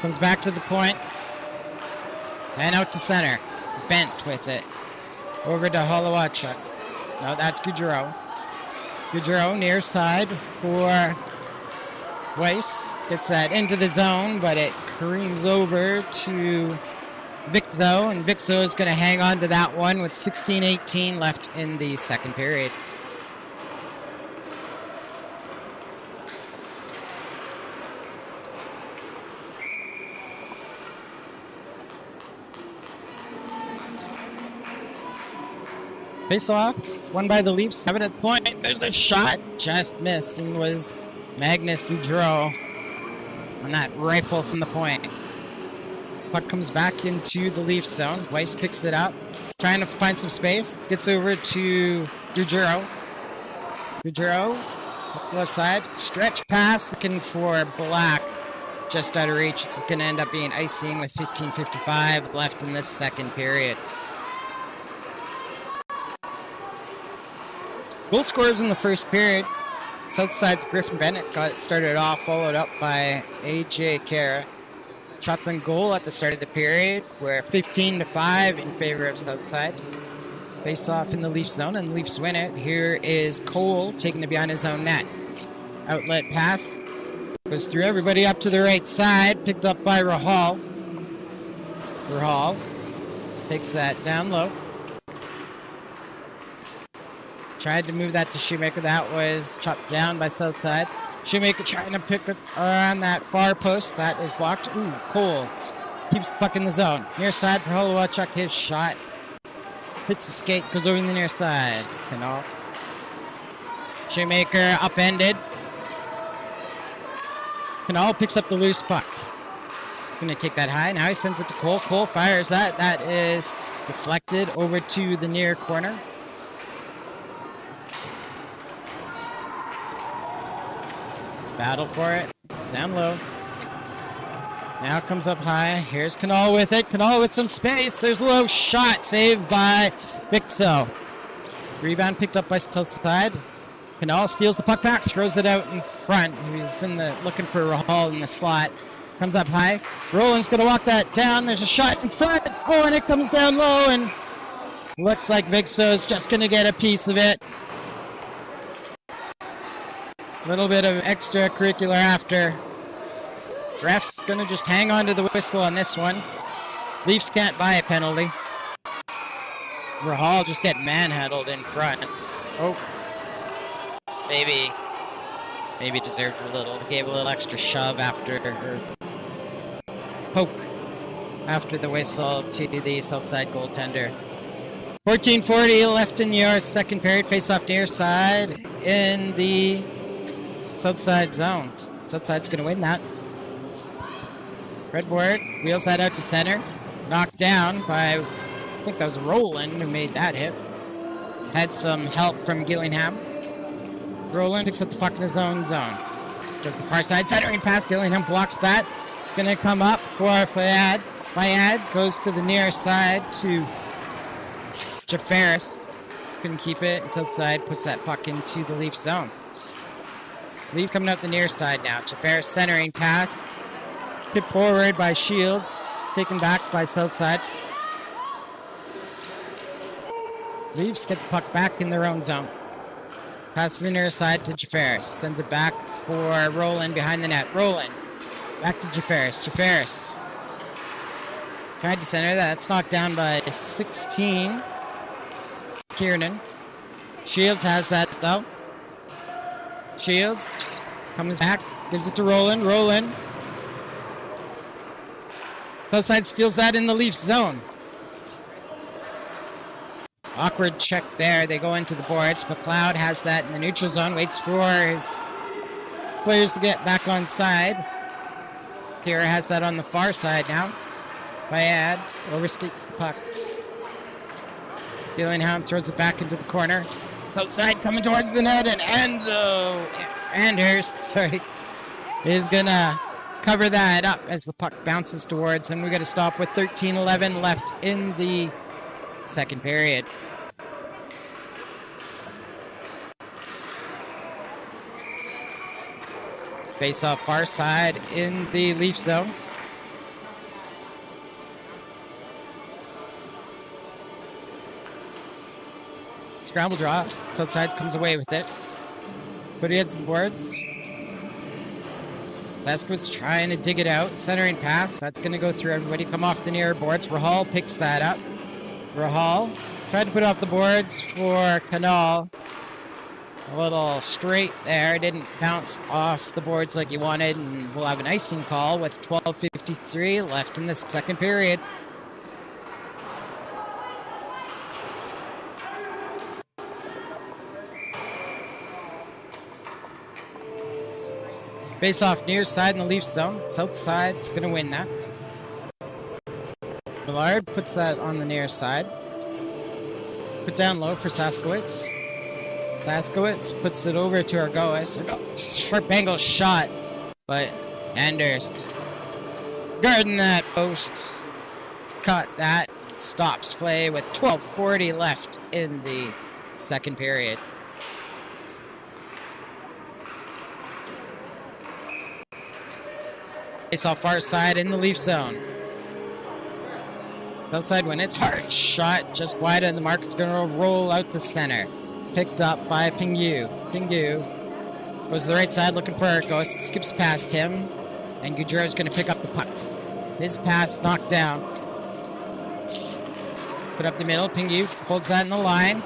Comes back to the point. And out to center. Bent with it. Over to Holowachuk. No, that's Goudreau. Goudreau near side for Weiss. Gets that into the zone, but it creams over to Viczo. And Viczo is going to hang on to that one with 16:18 left in the second period. Face off, won by the Leafs. Have it at the point. There's the shot. Just missed and was Magnus Goudreau on that rifle from the point. Puck comes back into the Leafs zone. Weiss picks it up. Trying to find some space. Gets over to Goudreau. Goudreau, up the left side. Stretch pass. Looking for Black. Just out of reach. It's going to end up being icing with 15:55 left in this second period. Goal scorers in the first period. Southside's Griffin Bennett got it started off, followed up by AJ Kara. Shots on goal at the start of the period were 15-5 in favor of Southside. Face off in the Leafs zone, and the Leafs win it. Here is Cole taking it behind his own net. Outlet pass goes through everybody up to the right side, picked up by Rahal. Rahal takes that down low. Tried to move that to Shoemaker. That was chopped down by Southside. Shoemaker trying to pick it around that far post. That is blocked. Ooh, Cole keeps the puck in the zone. Near side for Holowachuk. His shot hits the skate, goes over the near side. Canal. Shoemaker upended. Canal picks up the loose puck. Gonna take that high. Now he sends it to Cole. Cole fires that. That is deflected over to the near corner. Battle for it. Down low. Now comes up high. Here's Canal with it. Canal with some space. There's a low shot. Saved by Viczo. Rebound picked up by Southside. Canal steals the puck back. Throws it out in front. He's looking for Rahal in the slot. Comes up high. Roland's going to walk that down. There's a shot in front. Oh, and it comes down low. And looks like Viczo's just going to get a piece of it. Little bit of extracurricular after. Ref's gonna just hang on to the whistle on this one. Leafs can't buy a penalty. Rahal just get manhandled in front. Oh. Maybe deserved a little. Gave a little extra shove after her poke after the whistle to the Southside goaltender. 14:40 left in your second period. Face off near side in the Southside zone. Southside's going to win that. Redboard wheels that out to center. Knocked down by, I think that was Roland who made that hit. Had some help from Gillingham. Roland picks up the puck in his own zone. Goes to the far side, centering pass. Gillingham blocks that. It's going to come up for Fayad. Fayad goes to the near side to Jafaris. Couldn't keep it. And Southside puts that puck into the Leaf zone. Leaf coming up the near side now. Jafaris centering pass. Hit forward by Shields. Taken back by Southside. Leafs get the puck back in their own zone. Pass to the near side to Jafaris. Sends it back for Roland behind the net. Roland. Back to Jafaris. Jafaris. Tried to center that. That's knocked down by 16. Kiernan. Shields has that though. Shields comes back, gives it to Roland. Roland. Southside steals that in the Leafs zone. Awkward check there. They go into the boards. McLeod has that in the neutral zone. Waits for his players to get back on side. Kira has that on the far side now. Bayad overskates the puck. Gillingham throws it back into the corner. South side coming towards the net, and Andhurst, is gonna cover that up as the puck bounces towards, and we got to stop with 13:11 left in the second period. Face off far side in the Leaf zone. Scramble draw. Southside comes away with it. But he hits the boards. Saskowitz trying to dig it out. Centering pass. That's going to go through everybody. Come off the near boards. Rahal picks that up. Rahal tried to put off the boards for Canal. A little straight there. Didn't bounce off the boards like he wanted. And we'll have an icing call with 12:53 left in the second period. Face off near side in the Leaf zone. South side's going to win that. Millard puts that on the near side. Put down low for Saskowitz. Saskowitz puts it over to Argois. Sharp angle shot, but Andhurst guarding that post. Caught that. Stops play with 12:40 left in the second period. Face off far side in the Leaf zone. Outside when it's hard shot just wide of the mark. It's going to roll out the center. Picked up by Pingu. Pingu goes to the right side looking for Argos. It skips past him. And Goudreau's going to pick up the puck. His pass knocked down. Put up the middle. Pingu holds that in the line.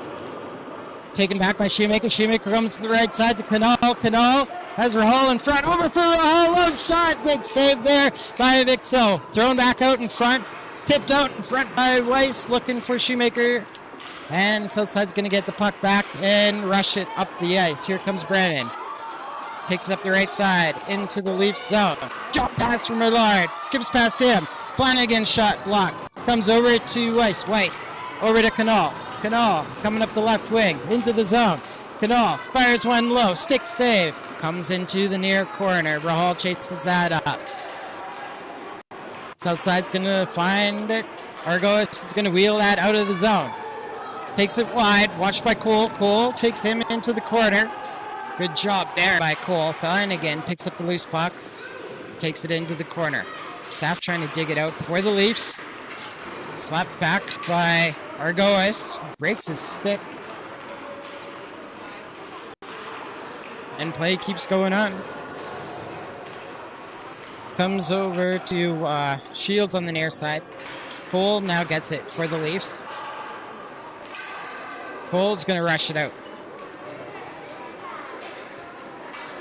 Taken back by Shoemaker. Shoemaker comes to the right side to Canal. Canal has Rahal in front. Over for Rahal. Low shot. Big save there by Vixo. Thrown back out in front. Tipped out in front by Weiss. Looking for Shoemaker. And Southside's going to get the puck back and rush it up the ice. Here comes Brennan. Takes it up the right side into the Leaf zone. Drop pass from Millard. Skips past him. Flanagan shot blocked. Comes over to Weiss. Weiss over to Canal. Canal coming up the left wing into the zone. Canal fires one low. Stick save. Comes into the near corner. Rahal chases that up. Southside's going to find it. Argos is going to wheel that out of the zone. Takes it wide. Watched by Cole. Cole takes him into the corner. Good job there by Cole. Flanagan picks up the loose puck. Takes it into the corner. Saf trying to dig it out for the Leafs. Slapped back by Argois. Breaks his stick. And play keeps going on. Comes over to Shields on the near side. Cole now gets it for the Leafs. Cole's going to rush it out.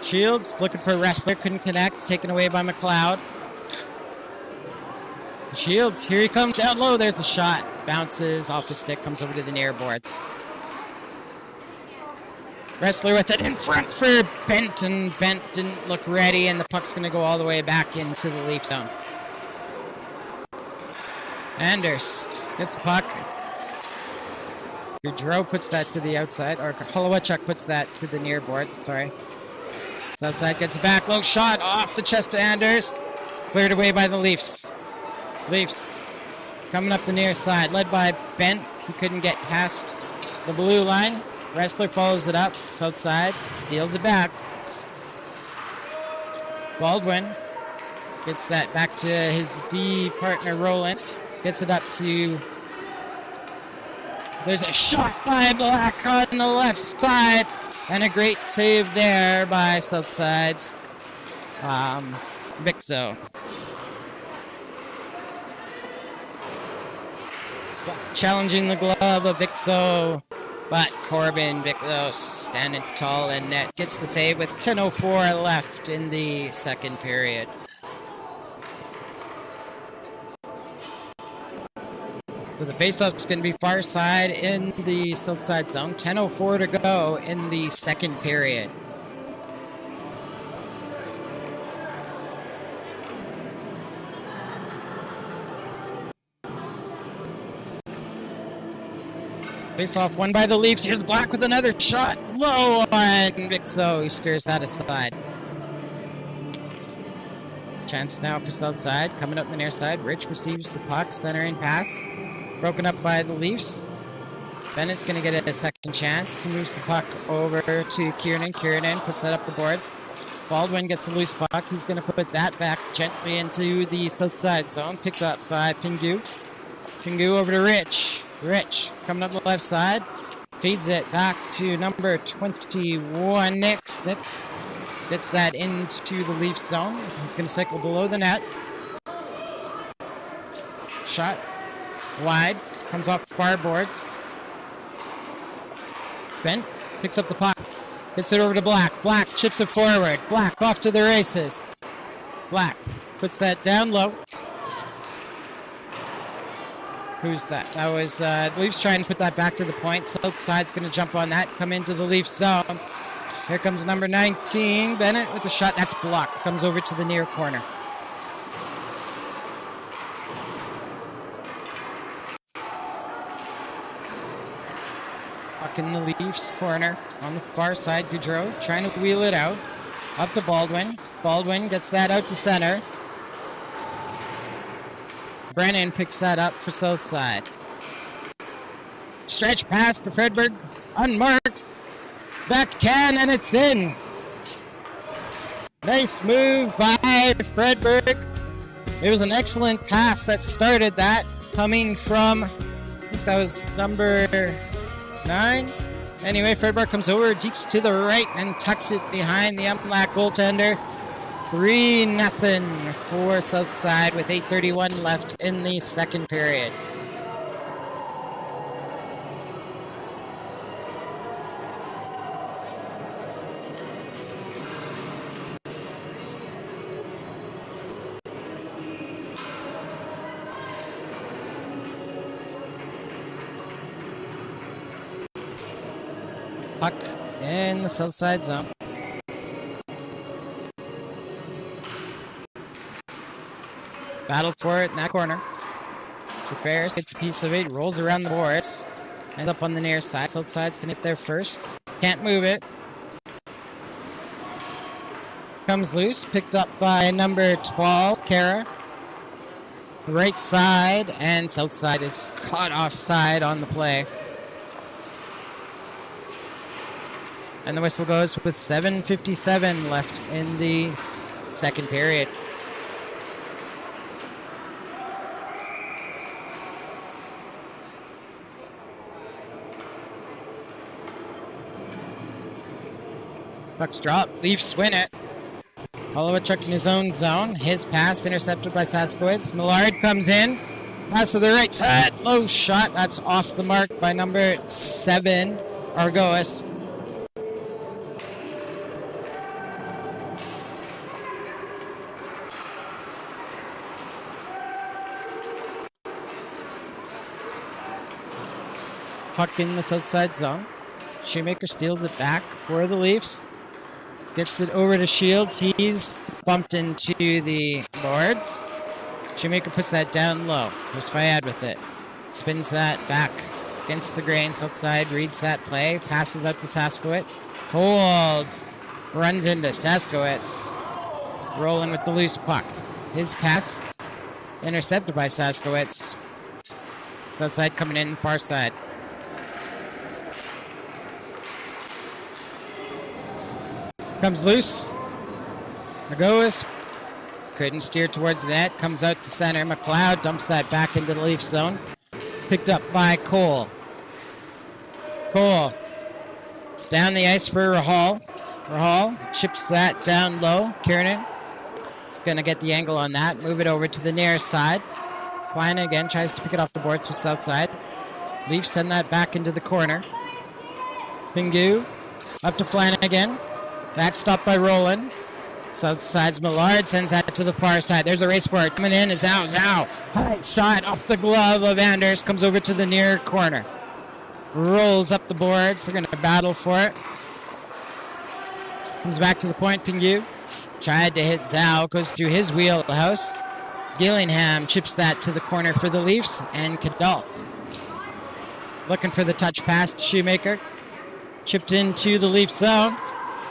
Shields looking for a wrestler. Couldn't connect. Taken away by McLeod. Shields, here he comes down low. There's a shot. Bounces off his stick. Comes over to the near boards. Wrestler with it in front for Benton. Bent didn't look ready, and the puck's going to go all the way back into the Leaf zone. Andhurst gets the puck. Goudreau puts that to the outside, or Holowachuk puts that to the near boards, sorry. Southside gets it back, low shot off the chest of Andhurst. Cleared away by the Leafs. Leafs coming up the near side, led by Bent, who couldn't get past the blue line. Wrestler follows it up, Southside steals it back. Baldwin gets that back to his D partner Roland. Gets it up to... There's a shot by Black on the left side. And a great save there by Southside's Vixo. Challenging the glove of Vixo. But Corbin Vixo standing tall in net. Gets the save with 10:04 left in the second period. So the faceoff is going to be far side in the south side zone. 10:04 to go in the second period. Face off won by the Leafs. Here's Black with another shot. Low on Vixo. He steers that aside. Chance now for Southside. Coming up the near side. Rich receives the puck. Centering pass. Broken up by the Leafs. Bennett's going to get a second chance. He moves the puck over to Kiernan. Kiernan puts that up the boards. Baldwin gets the loose puck. He's going to put that back gently into the Southside zone. Picked up by Pingu. Pingu over to Rich. Rich coming up the left side. Feeds it back to number 21, Nix. Nix gets that into the Leafs zone. He's going to cycle below the net. Shot wide. Comes off the far boards. Bent picks up the puck. Gets it over to Black. Black chips it forward. Black off to the races. Black puts that down low. Who's that? That was the Leafs trying to put that back to the point. South side's going to jump on that. Come into the Leafs zone. Here comes number 19, Bennett with the shot. That's blocked. Comes over to the near corner. Puck in the Leafs corner. On the far side, Goudreau trying to wheel it out. Up to Baldwin. Baldwin gets that out to center. Brennan picks that up for Southside. Stretch pass to Fredberg. Unmarked. Backhand, and it's in. Nice move by Fredberg. It was an excellent pass that started that. Coming from, I think that was number 9. Anyway, Fredberg comes over, deeks to the right, and tucks it behind the MLAC goaltender. 3-0 for Southside with 8:31 left in the second period. Puck in the Southside zone. Battle for it in that corner. Prepares, gets a piece of it, rolls around the boards. Ends up on the near side. Southside's gonna get there first. Can't move it. Comes loose, picked up by number 12, Kara. Right side, and Southside is caught offside on the play. And the whistle goes with 7:57 left in the second period. Puck's drop. Leafs win it. Hollowaychuk in his own zone. His pass intercepted by Saskowitz. Millard comes in. Pass to the right side. Low shot. That's off the mark by number 7, Argois. Puck in the Southside zone. Shoemaker steals it back for the Leafs. Gets it over to Shields. He's bumped into the boards. Shoemaker puts that down low. There's Fayad with it. Spins that back against the grain. Southside reads that play. Passes out to Saskowitz. Cold runs into Saskowitz. Rolling with the loose puck. His pass intercepted by Saskowitz. Southside coming in far side. Comes loose. Argois couldn't steer towards the net. Comes out to center. McLeod dumps that back into the Leaf zone. Picked up by Cole. Cole down the ice for Rahal. Rahal chips that down low. Kiernan is going to get the angle on that. Move it over to the near side. Klein again tries to pick it off the boards with Southside. Leafs send that back into the corner. Pingu up to Flanagan. That's stopped by Roland. Southside's Millard sends that to the far side. There's a race for it. Coming in is Zhao. Zhao. High shot off the glove of Anders. Comes over to the near corner. Rolls up the boards. They're going to battle for it. Comes back to the point. Pingu tried to hit Zhao. Goes through his wheelhouse. Gillingham chips that to the corner for the Leafs. And Cadal looking for the touch pass to Shoemaker. Chipped into the Leaf zone.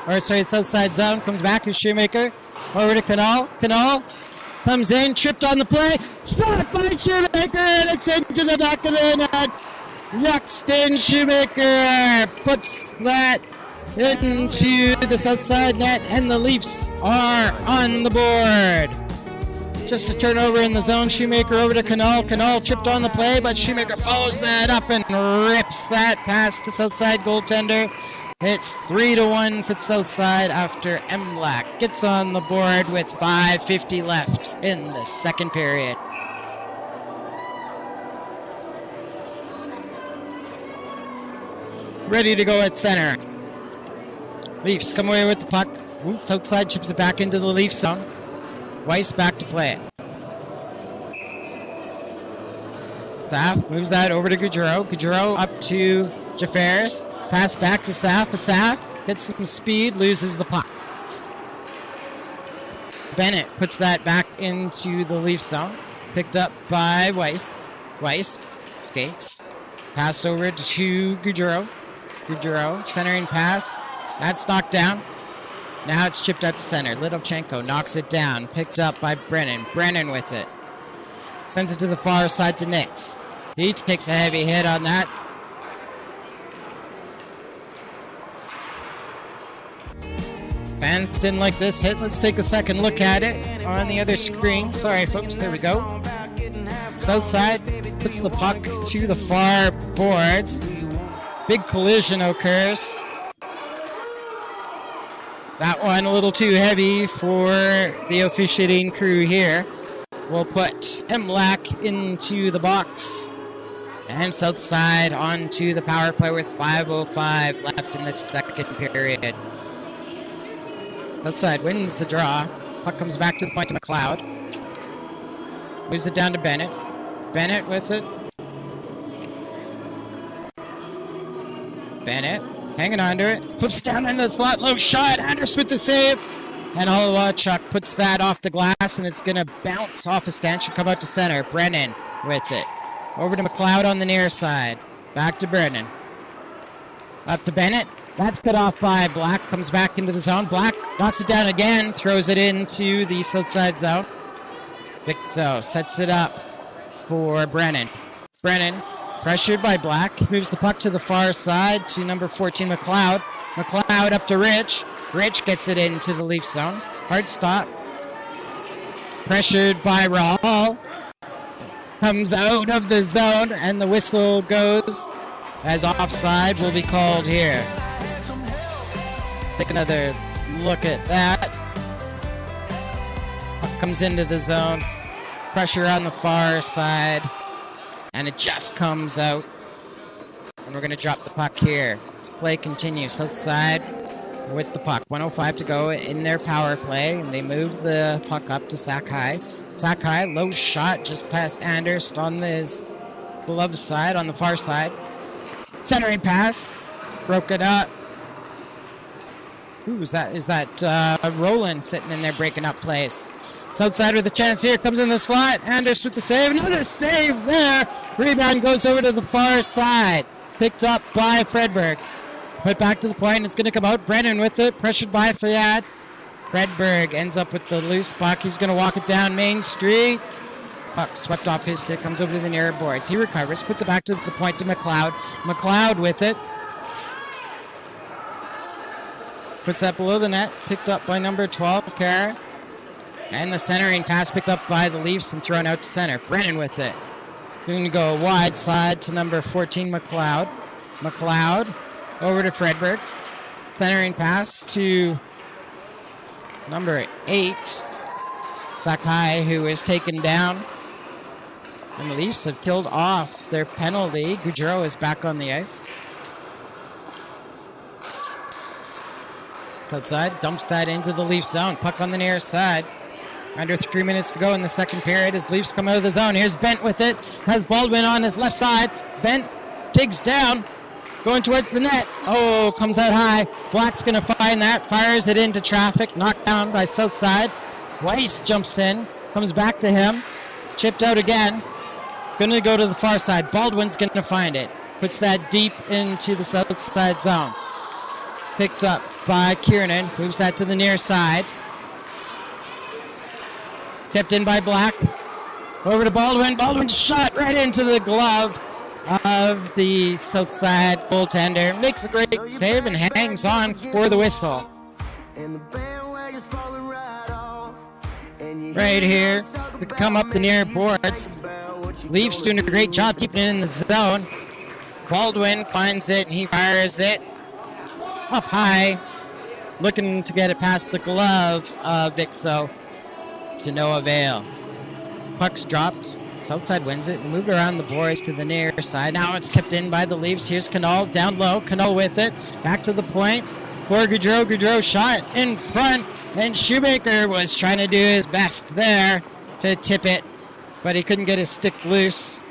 Or sorry, it's outside zone. Comes back to Shoemaker. Over to Canal. Canal comes in, tripped on the play. Shot by Shoemaker, and it's into the back of the net. Yuxton Shoemaker puts that into the south side net, and the Leafs are on the board. Just a turnover in the zone. Shoemaker over to Canal. Canal tripped on the play, but Shoemaker follows that up and rips that past the south side goaltender. It's 3-1 for the south side after MLAC gets on the board with 5:50 left in the second period. Ready to go at center. Leafs come away with the puck. Oops, outside chips it back into the Leaf zone. Weiss back to play it. Saf moves that over to Gaudreau. Gaudreau up to Jaffers. Pass back to Saf. Saf gets some speed, loses the puck. Bennett puts that back into the Leaf zone. Picked up by Weiss. Weiss skates. Pass over to Gaudreau. Gaudreau, centering pass. That's knocked down. Now it's chipped out to center. Litovchenko knocks it down. Picked up by Brennan. Brennan with it. Sends it to the far side to Nix. He takes a heavy hit on that. Fans didn't like this hit. Let's take a second look at it on the other screen. Sorry, folks. There we go. South side puts the puck to the far boards. Big collision occurs. That one a little too heavy for the officiating crew here. We'll put MLAC into the box. And south side onto the power play with 5:05 left in the second period. South side wins the draw. Puck comes back to the point to McLeod. Moves it down to Bennett. Bennett with it. Bennett hanging on to it. Flips down into the slot. Low shot. Anders with the save. And Holowachuk puts that off the glass, and it's going to bounce off a stanch and come out to center. Brennan with it. Over to McLeod on the near side. Back to Brennan. Up to Bennett. That's cut off by Black. Comes back into the zone. Black knocks it down again. Throws it into the south side zone. Viczo sets it up for Brennan. Brennan, pressured by Black, moves the puck to the far side to number 14, McLeod. McLeod up to Rich. Rich gets it into the Leaf zone. Hard stop. Pressured by Rahal. Comes out of the zone, and the whistle goes as offside will be called here. Take another look at that. Puck comes into the zone. Pressure on the far side. And it just comes out. And we're going to drop the puck here. This play continues. South side with the puck. 1:05 to go in their power play. And they move the puck up to Sakai. Sakai, low shot just past Anders on his glove side, on the far side. Centering pass. Broke it up. Ooh, is that Roland sitting in there breaking up plays? South side with a chance here. Comes in the slot. Anders with the save. Another save there. Rebound goes over to the far side. Picked up by Fredberg. Put back to the point. It's going to come out. Brennan with it. Pressured by Fayad. Fredberg ends up with the loose puck. He's going to walk it down Main Street. Puck swept off his stick. Comes over to the near boards. He recovers. Puts it back to the point to McLeod. McLeod with it. Puts that below the net. Picked up by number 12, Kara. And the centering pass picked up by the Leafs and thrown out to center. Brennan with it. Going to go wide side to number 14, McLeod. McLeod over to Fredberg. Centering pass to number 8, Sakai, who is taken down. And the Leafs have killed off their penalty. Gaudreau is back on the ice. Outside, dumps that into the Leaf zone. Puck on the near side. Under 3 minutes to go in the second period as Leafs come out of the zone. Here's Bent with it. Has Baldwin on his left side. Bent digs down. Going towards the net. Oh, comes out high. Black's going to find that. Fires it into traffic. Knocked down by south side. Weiss jumps in. Comes back to him. Chipped out again. Going to go to the far side. Baldwin's going to find it. puts that deep into the south side zone. Picked up by Kiernan, moves that to the near side. Kept in by Black. Over to Baldwin. Baldwin shot right into the glove of the south side goaltender. Makes a great save and hangs on for the whistle. Right here, to come up the near boards. Leafs doing a great job keeping it in the zone. Baldwin finds it and he fires it up high, looking to get it past the glove of Vixo, to no avail. Puck's dropped. Southside wins it. They moved around the boards to the near side. Now it's kept in by the Leafs. Here's Canal down low. Canal with it. Back to the point. For Gaudreau. Gaudreau shot in front. And Shoemaker was trying to do his best there to tip it, but he couldn't get his stick loose.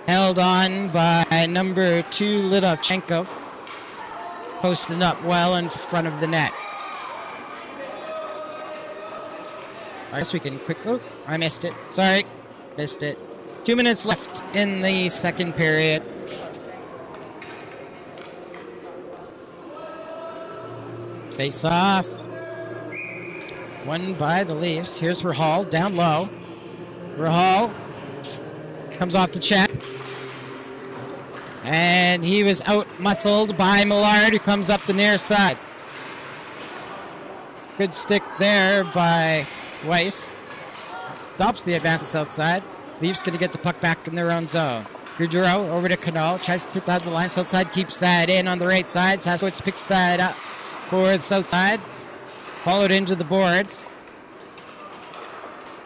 Held on by number 2, Lidovchenko. Posting up well in front of the net. I guess we can quick look. I missed it. Sorry. Missed it. 2 minutes left in the second period. Face off. Won by the Leafs. Here's Rahal down low. Rahal comes off the check. And he was out-muscled by Millard, who comes up the near side. Good stick there by Weiss. Stops the advance to south side. Leafs going to get the puck back in their own zone. Gaudreau over to Canal. Tries to tip out the line. South side keeps that in on the right side. Saskowitz picks that up for the south side. Followed into the boards.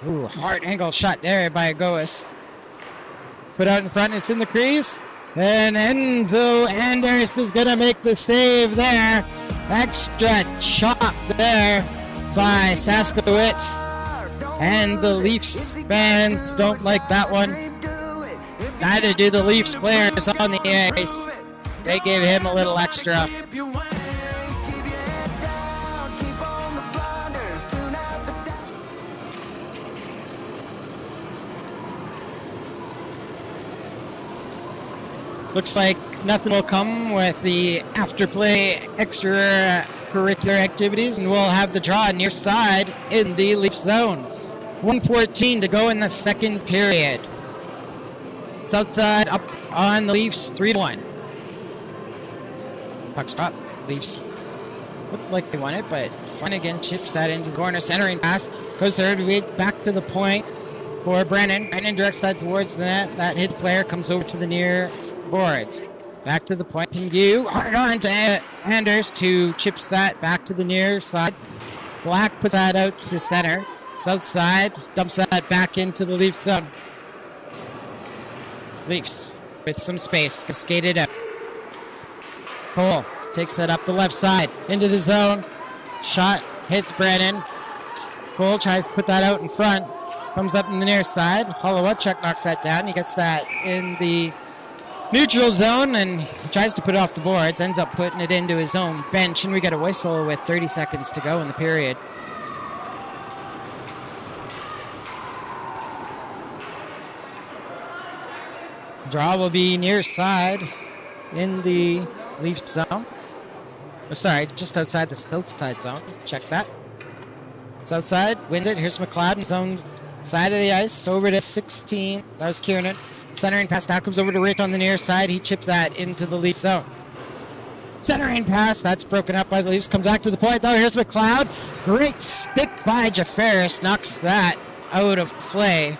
Ooh, hard angle shot there by Gois. Put out in front. It's in the crease. And Enzo Anders is going to make the save there. Extra chop there by Saskowitz. And the Leafs fans don't like that one. Neither do the Leafs players on the ice. They give him a little extra. Looks like nothing will come with the after-play extracurricular activities, and we'll have the draw near side in the Leaf zone. 1:14 to go in the second period. Southside up on the Leafs, 3-1. Puck's dropped. Leafs looked like they won it, but Flanagan chips that into the corner. Centering pass goes third. Back to the point for Brennan. Brennan directs that towards the net. That hit player comes over to the near boards. Back to the point. Pingu hard on to Anders, who chips that back to the near side. Black puts that out to center. South side dumps that back into the Leafs zone. Leafs with some space, skated out. Cole takes that up the left side into the zone. Shot hits Brennan. Cole tries to put that out in front. Comes up in the near side. Holowachuk knocks that down. He gets that in the neutral zone and he tries to put it off the boards. Ends up putting it into his own bench, and we get a whistle with 30 seconds to go in the period. Draw will be near side in the Leaf zone. Oh, sorry, just outside the south side zone. Check that. South side wins it. Here's McLeod in his own side of the ice. Over to 16. That was Kiernan. Centering pass now comes over to Rink on the near side. He chips that into the Leaf zone. Centering pass. That's broken up by the Leafs. Comes back to the point, though. Here's McLeod. Great stick by Jafaris. Knocks that out of play.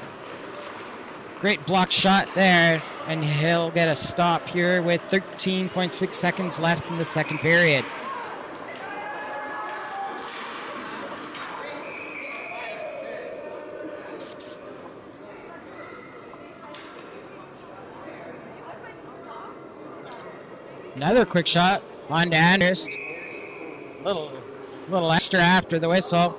Great block shot there. And he'll get a stop here with 13.6 seconds left in the second period. Another quick shot on to Anders. Little extra after the whistle.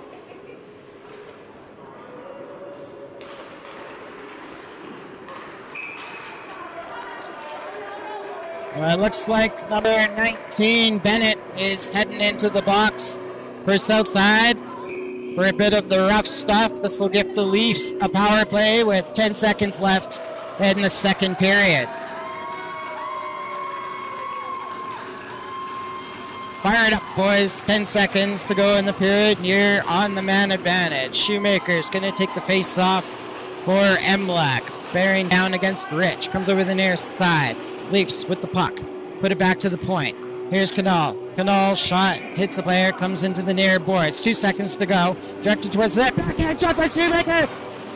Well, it looks like number 19, Bennett, is heading into the box for Southside for a bit of the rough stuff. This will give the Leafs a power play with 10 seconds left in the second period. Fire it up, boys. 10 seconds to go in the period. You're on the man advantage. Shoemaker's going to take the face off for MLAC. Bearing down against Rich. Comes over the near side. Leafs with the puck. Put it back to the point. Here's Canal. Canal shot. Hits a player. Comes into the near boards. 2 seconds to go. Directed towards the net. Backhand shot by Shoemaker.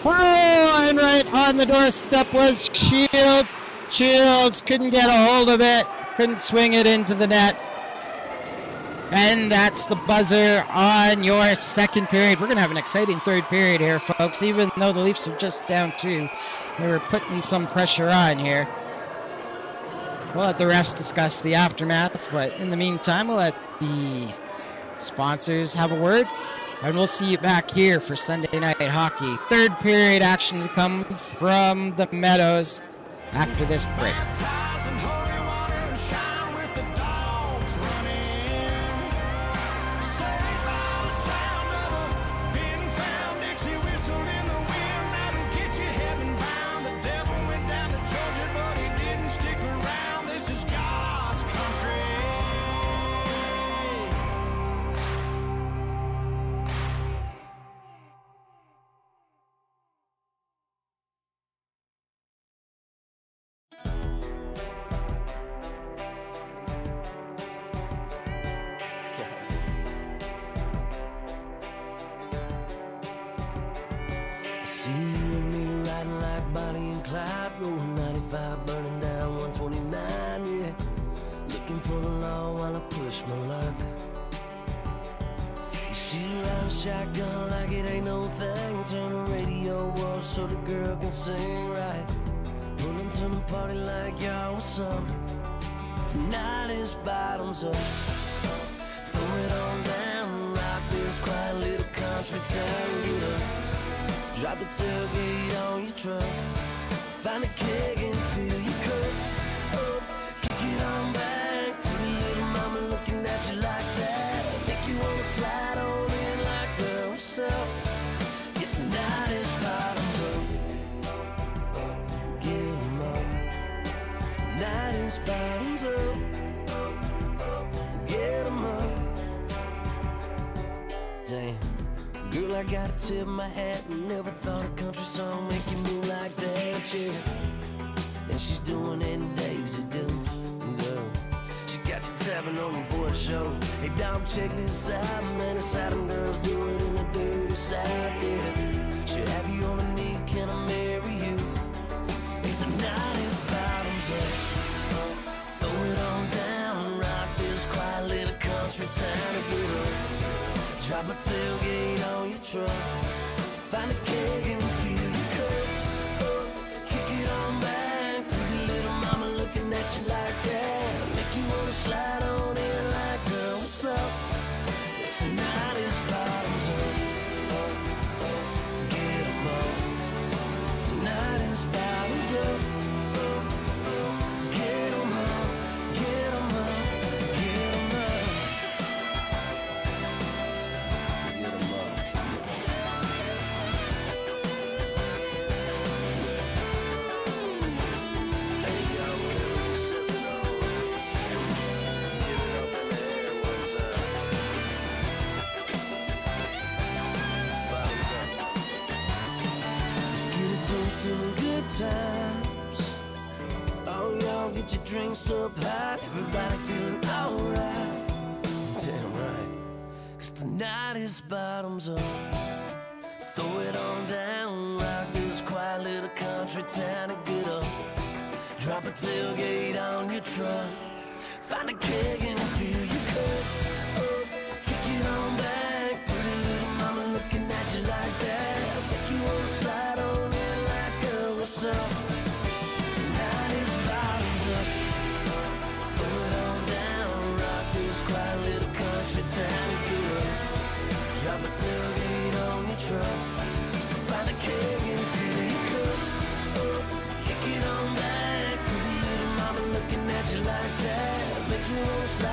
Oh, and right on the doorstep was Shields. Shields couldn't get a hold of it. Couldn't swing it into the net. And that's the buzzer on your second period. We're going to have an exciting third period here, folks. Even though the Leafs are just down 2, they were putting some pressure on here. We'll let the refs discuss the aftermath, but in the meantime, we'll let the sponsors have a word. And we'll see you back here for Sunday Night Hockey. Third period action to come from the Meadows after this break. Baptized in holy water and shine with the dogs running. Saved by the sound of a being found Dixie whistle in the wind that'll get you heaven bound. The devil went down to Georgia, but he didn't stick around. This is God's country. See you and me riding like Bonnie and Clyde, rolling 95, burning down 129, yeah. Looking for the law while I push my luck. You see you ride a shotgun like it ain't no thing. Turn the radio off so the girl can sing right. Pull them to the party like y'all was some. Tonight is bottoms up. Throw it on down, rock this quiet little country town, get up. Drop the tailgate on your truck. Find a keg and fill your cup. Oh, kick it on back. Pretty little mama looking at you like that. Make you wanna slide on in like girl, what's up? It's tonight is bottoms up. Get 'em up. Tonight is bottoms up. Get 'em up. Damn. Girl, I gotta tip my hat. Never thought a country song make you move like that, yeah. And she's doing it in Daisy Dukes, girl. She got you tapping on your boy show. Hey, dog, check this out, man. It's how them girls do it in the dirty South, yeah. She'll have you on a knee, can I marry you? Hey, tonight is bottoms up. Throw it on down, rock this quiet little country town to get up. Drop a tailgate on your truck. Find a keg and fill your cup. Oh, kick it on back. Pretty little mama looking at you like that. Make you wanna slide on in like girl, what's up? Tonight is bottoms up. Get 'em up. Tonight is bottoms up. Get 'em up. Get 'em up. Get 'em up. Get 'em up. Hey, y'all, whatever you're sipping on, give it up in the air one time. Bottoms up. Let's get a toast to the good times. Oh, y'all, get your drinks up high. Everybody feeling alright. Damn right. 'Cause tonight is bottoms up. Throw it on down, rock this quiet little country town and get up. Drop a tailgate on your truck. Find a keg and fill your cup. Oh, kick it on back. Pretty little mama looking at you like that. Make you wanna slide on in like girl, what's up? Tonight is bottoms up. Throw it on down, rock this quiet little country town and get up. Drop a tailgate on your truck. Find a keg and fill your cup. Oh, kick it on back. Pretty little mama looking at you like that. Make you wanna slide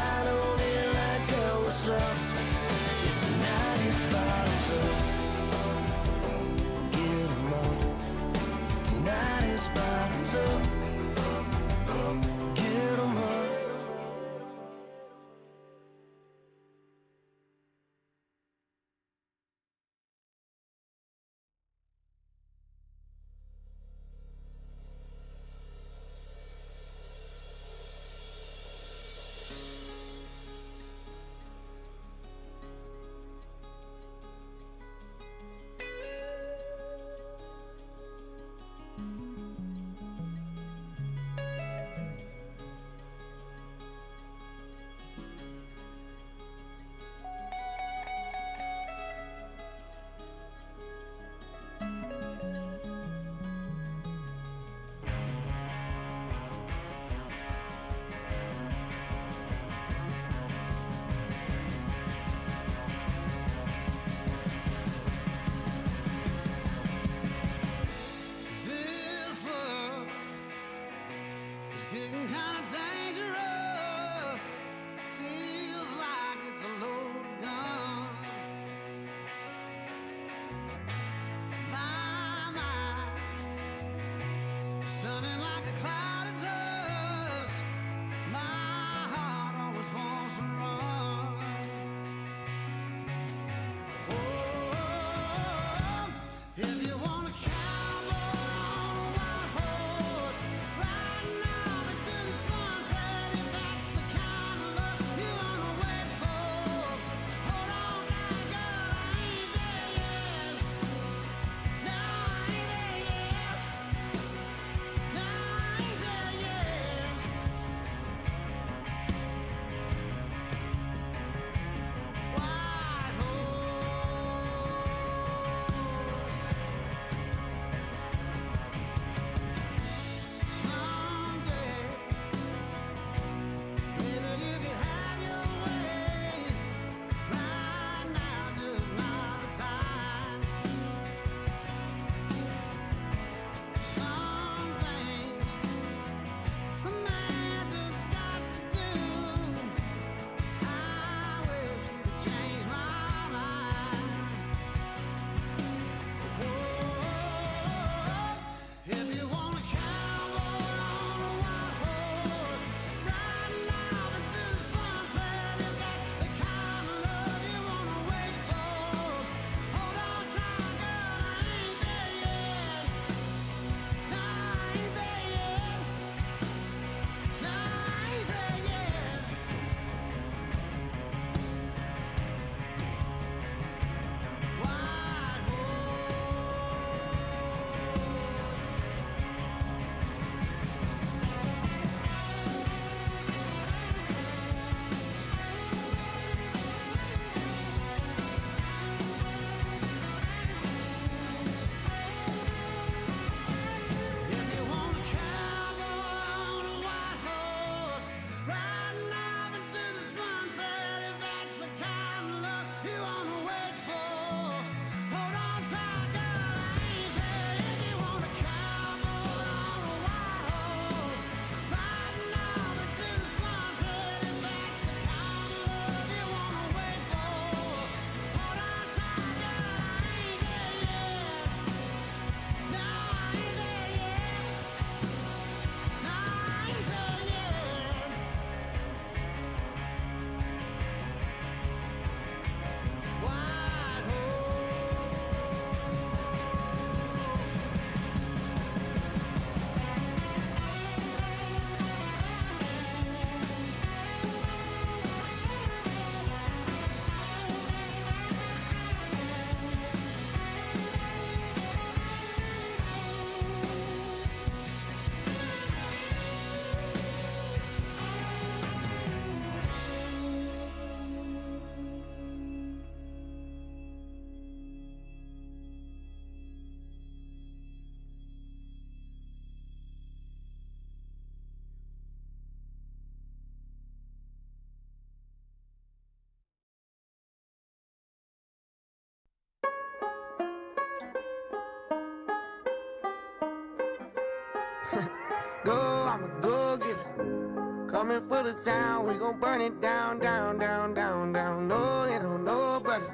go, I'm a go-getter. Coming for the town, we gon' burn it down, down, down, down, down. No, they don't know better.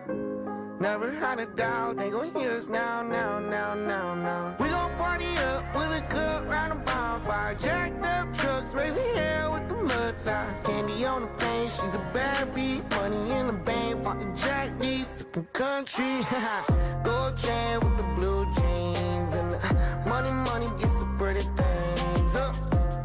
Never had a doubt, they gon' hear us now, now, now, now, now. We gon' party up with a cup round a bonfire. Jacked up trucks, raising hell with the mud tie. Candy on the paint, she's a bad beat. Money in the bank, bought the Jack D, sippin' country. Gold chain with the blue jeans. And the money gets the pretty things up.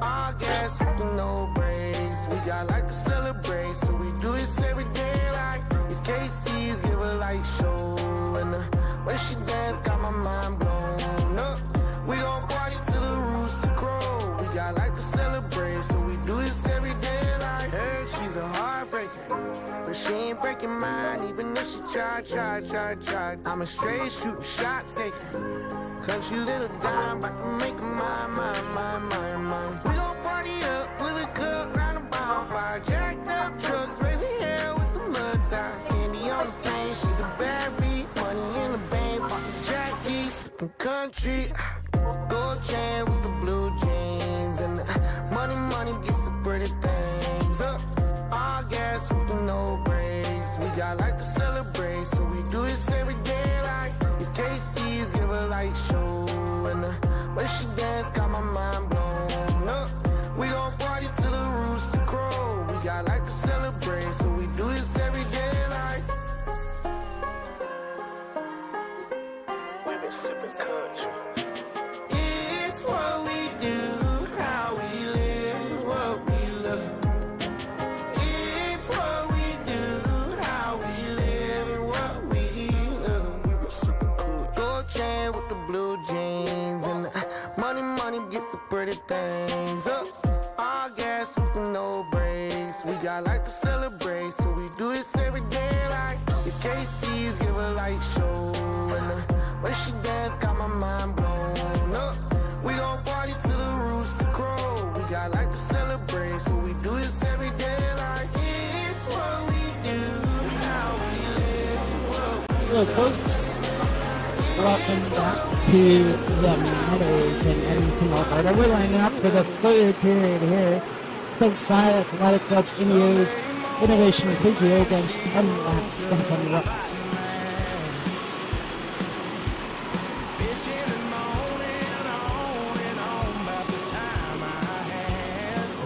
All gas with the no brakes. We got like to celebrate, so we do this every day like these KC's give a light show. And the way she dance got my mind blown up. We gon' party till the rooster crow. We got like to celebrate, so we do this every day like hey, she's a heartbreaker, but she ain't breaking mine, even if she try. I'm a straight shooting shot taker. Country little dime, about to make a mine. We gon' party up with a cup round a bonfire. Jacked up trucks, raising hell with the mud tie. Candy on the stain, she's a bad beat. Money in the bank, bought the Jack D, sippin' country. Gold chain with the blue jeans. And the money gets the pretty things up. All gas with the no brakes. We got like to celebrate, so we do this every day like these KC's give a light show. And the way she dance got my mind blown up. We gon' party till the rooster crow. We got like to celebrate, so we do this every day like we've been sipping country. It's what we do, how we live, what we love. It's what we do, how we live, and what we love. We've been sipping country. Gold chain with the blue jeans. And the money gets the pretty things up. All gas with the no brakes. We got like to celebrate, so we do this every day like these KC's give a light show. And the way she dance got my mind blown up. We gon' party till the rooster crow. We got like to celebrate, so we do this every day like it's what we do, how we live, what we Hello, folks. Welcome back to the Meadows in Edmonton, Alberta. We're lining up for the third period here. It's outside Athletic Club's Innovation Physio against MLAC Scafom-rux.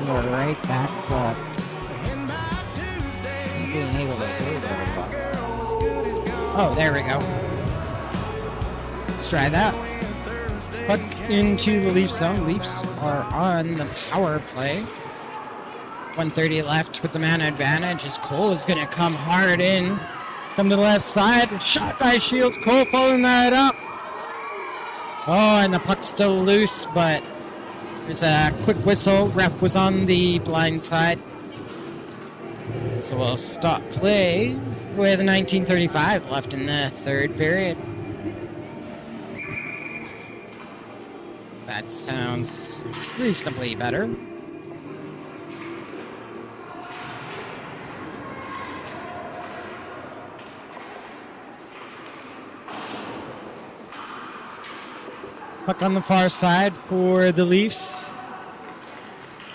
We're right back to being able to do it. Oh, there we go. Let's try that. Puck into the Leafs zone. Leafs are on the power play. 1:30 left with the man advantage as Cole is going to come hard in. Come to the left side. Shot by Shields. Cole following that up. Oh, and the puck's still loose, but there's a quick whistle. Ref was on the blind side. So we'll stop play with 19:35 left in the third period. That sounds reasonably better. Puck on the far side for the Leafs.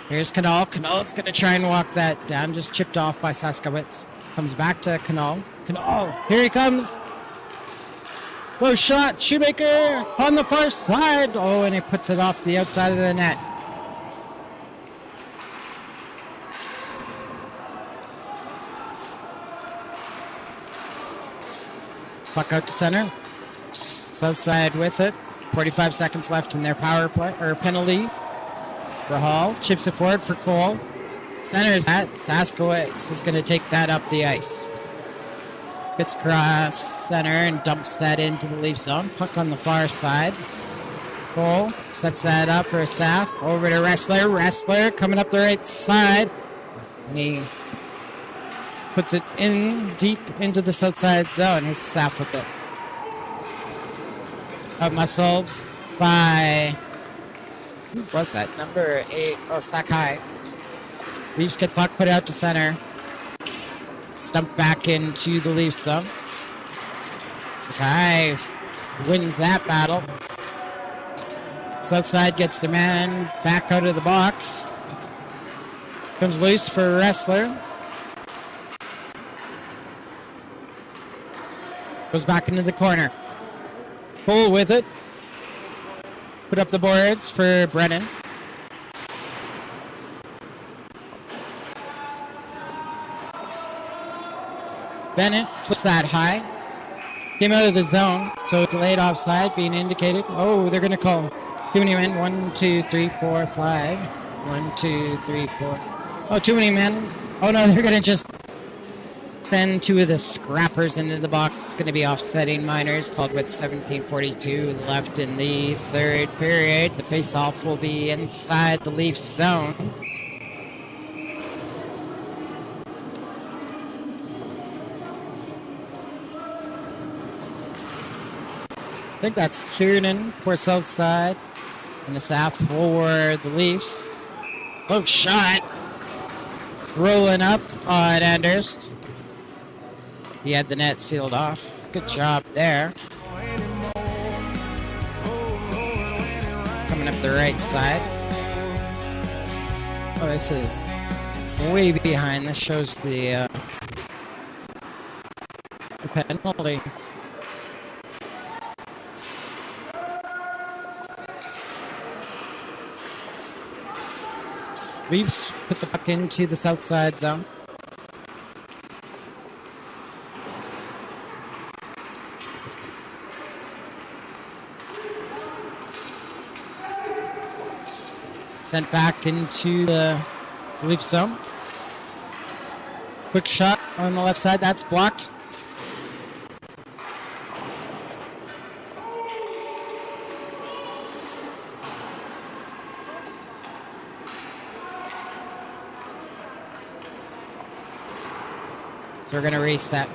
Here's Canal. Canal's going to try and walk that down. Just chipped off by Saskowitz. Comes back to Canal. Canal, here he comes. Low shot. Shoemaker on the far side. Oh, and he puts it off the outside of the net. Puck out to center. South side with it. 45 seconds left in their power play or penalty. Rahal chips it forward for Cole. Centers that. Saskowitz is going to take that up the ice. Gets across center and dumps that into the Leaf zone. Puck on the far side. Cole sets that up for Saf. Over to Wrestler. Wrestler coming up the right side. And he puts it in deep into the south side zone. Here's Saf with it. Out-muscled by... Who was that? Number 8. Oh, Sakai. Leafs get puck put out to center. Stumped back into the Leafs zone. Sakai wins that battle. South side gets the man back out of the box. Comes loose for Wrestler. Goes back into the corner. Pull with it. Put up the boards for Brennan. Bennett flips that high. Came out of the zone, so delayed offside being indicated. Oh, they're going to call. Too many men. 1, 2, 3, 4, 5. 1, 2, 3, 4. Oh, too many men. Oh, no, they're going to just send two of the scrappers into the box. It's going to be offsetting minors, called with 17:42 left in the third period. The face-off will be inside the Leafs zone. I think that's Kiernan for Southside. And the Saf for the Leafs. Low shot. Rolling up on Anders. He had the net sealed off. Good job there. Coming up the right side. Oh, this is way behind. This shows the penalty. Leafs put the puck into the south side zone. Sent back into the Leaf zone. Quick shot on the left side. That's blocked. So we're going to reset.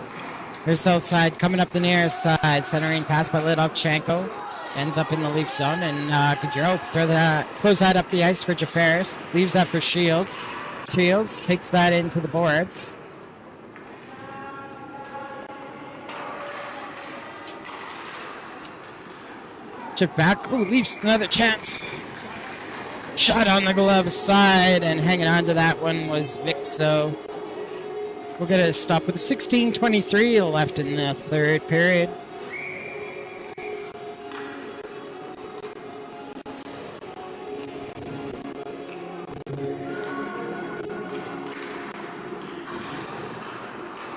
Here's south side coming up the near side. Centering pass by Lidovchenko. Ends up in the Leaf zone. And Gaudreau throws that up the ice for Jafaris. Leaves that for Shields. Shields takes that into the boards. Chip back. Ooh, Leafs another chance. Shot on the glove side. And hanging on to that one was Vixo. We'll get a stop with 16:23 left in the third period.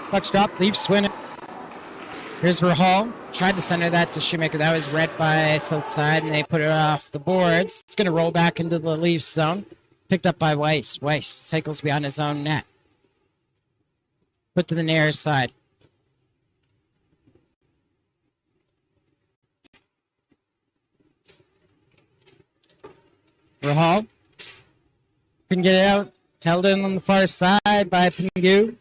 Puck's dropped. Leafs win it. Here's Rahal. Tried to center that to Shoemaker. That was read by south side, and they put it off the boards. It's going to roll back into the Leafs zone. Picked up by Weiss. Weiss cycles beyond his own net. Put to the near side. Rahal. Couldn't get it out. Held in on the far side by Pingu.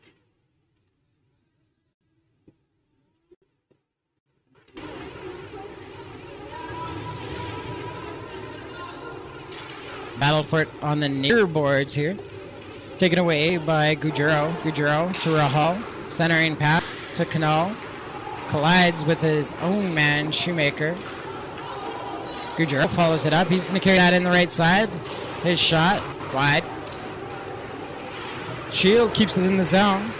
Battle for it on the near boards here. Taken away by Gaudreau. Gaudreau to Rahal. Centering pass to Canal. Collides with his own man, Shoemaker. Gaudreau follows it up. He's going to carry that in the right side. His shot. Wide. Shield keeps it in the zone.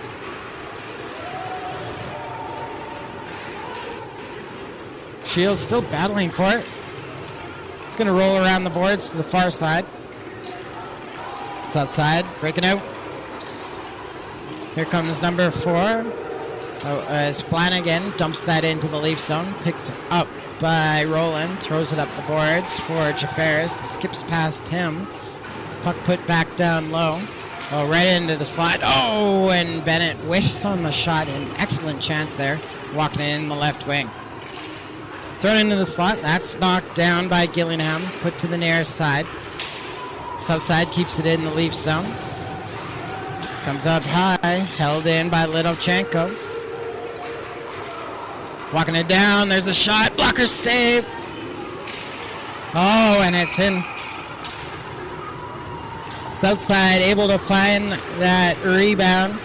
Shield's still battling for it. It's going to roll around the boards to the far side. It's outside, breaking out. Here comes number 4. As Flanagan dumps that into the Leaf zone. Picked up by Roland. Throws it up the boards for Jafaris. Skips past him. Puck put back down low. Oh, right into the slot. Oh, and Bennett whiffs on the shot. An excellent chance there. Walking it in the left wing. Thrown into the slot. That's knocked down by Gillingham. Put to the near side. South side keeps it in the Leaf zone. Comes up high. Held in by Lidovchenko. Walking it down. There's a shot. Blocker save. Oh, and it's in. South side able to find that rebound.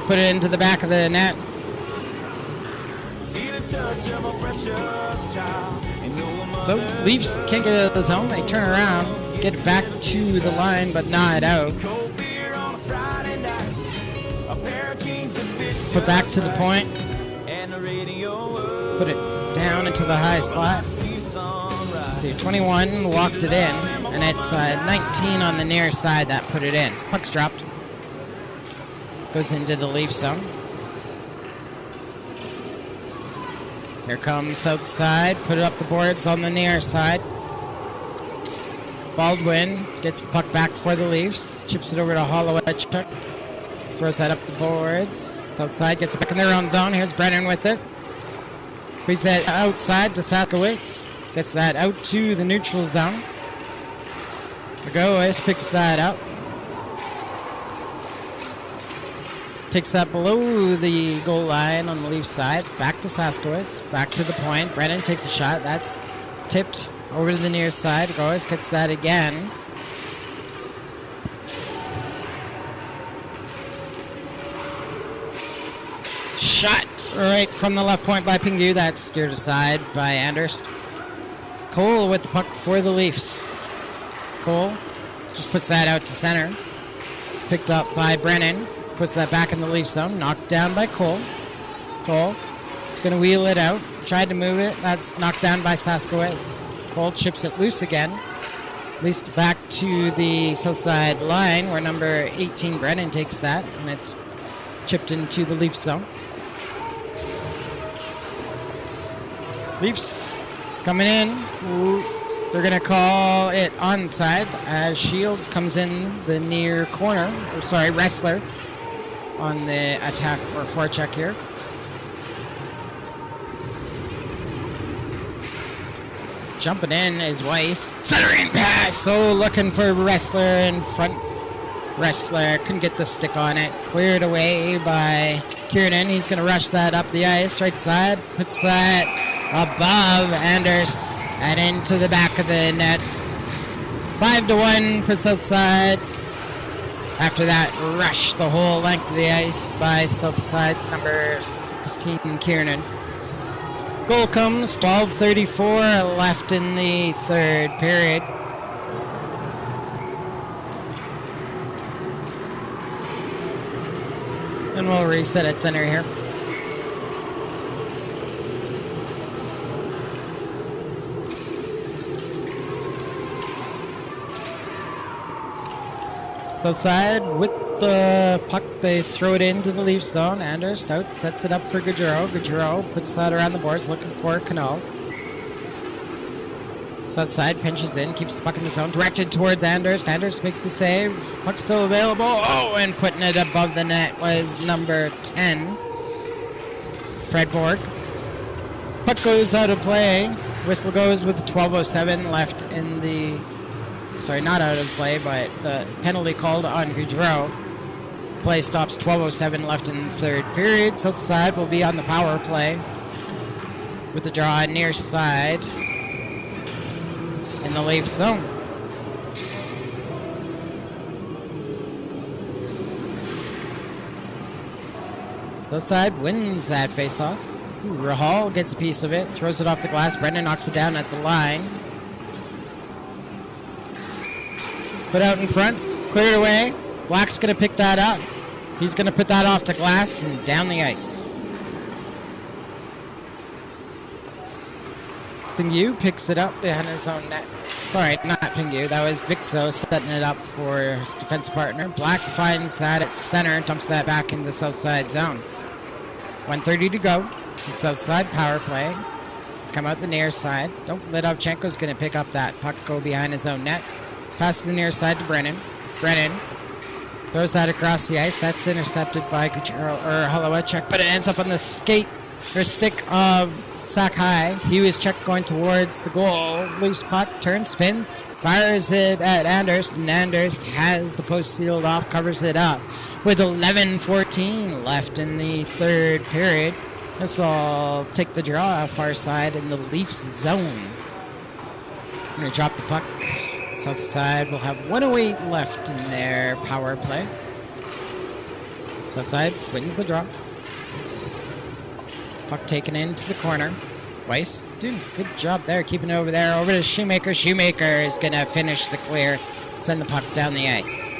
Put it into the back of the net. So Leafs can't get out of the zone. They turn around, get it back to the line, but not out. Put back to the point. Put it down into the high slot. See, 21 walked it in, and it's 19 on the near side that put it in. Puck's dropped. Goes into the Leaf zone. Here comes south side. Put it up the boards on the near side. Baldwin gets the puck back for the Leafs. Chips it over to Holloway-Chuck. Throws that up the boards. South side gets it back in their own zone. Here's Brennan with it. Brings that outside to Saskowitz. Gets that out to the neutral zone. Meadows picks that up. Takes that below the goal line on the Leaf side. Back to Saskowitz. Back to the point. Brennan takes a shot. That's tipped over to the near side. Goes, gets that again. Shot right from the left point by Pingu. That's steered aside by Anders. Cole with the puck for the Leafs. Cole just puts that out to center. Picked up by Brennan. Puts that back in the Leaf zone. Knocked down by Cole. Cole is going to wheel it out. Tried to move it. That's knocked down by Saskowitz. Cole chips it loose again. Least back to the south side line where number 18 Brennan takes that. And it's chipped into the Leaf zone. Leafs coming in. Ooh. They're going to call it onside as Shields comes in the near corner. Wrestler on the attack or forecheck here. Jumping in is Weiss. Centering pass. So looking for Wrestler in front. Wrestler couldn't get the stick on it. Cleared away by Kiernan. He's going to rush that up the ice. Right side. Puts that above Anders and into the back of the net. 5-1 for Southside. After that rush the whole length of the ice by Southside's number 16 Kiernan. Goal comes, 12:34 left in the third period. And we'll reset at center here. Southside with the puck, they throw it into the Leaf zone. Anders Stout sets it up for Gaudreau. Gaudreau puts that around the boards, looking for Canal. Southside pinches in, keeps the puck in the zone, directed towards Anders. Anders makes the save. Puck still available. Oh, and putting it above the net was number 10, Fred Borg. Puck goes out of play. Whistle goes with 12:07 left in the... Sorry, not out of play, but the penalty called on Gaudreau. Play stops, 12:07 left in the third period. Southside will be on the power play with the draw near side in the Leaf zone. Southside wins that faceoff. Rahal gets a piece of it, throws it off the glass. Brendan knocks it down at the line. Put out in front, cleared away. Black's going to pick that up. He's going to put that off the glass and down the ice. Pingu picks it up behind his own net. Sorry, not Pingu. That was Vixo setting it up for his defense partner. Black finds that at center, dumps that back into the Southside zone. 1:30 to go. The Southside power play. Come out the near side. Ledovchenko's going to pick up that puck, go behind his own net. Pass to the near side to Brennan. Brennan throws that across the ice. That's intercepted by Holloway-Chuck, but it ends up on the stick of Sakai. He was checked going towards the goal. Loose puck, turns, spins, fires it at Anders, and Anders has the post sealed off, covers it up. With 11:14 left in the third period, this will take the draw far side in the Leafs zone. I'm going to drop the puck. South side will have 1:08 left in their power play. South side wins the draw. Puck taken into the corner. Weiss doing a good job there, keeping it over there. Over to Shoemaker. Shoemaker is going to finish the clear, send the puck down the ice.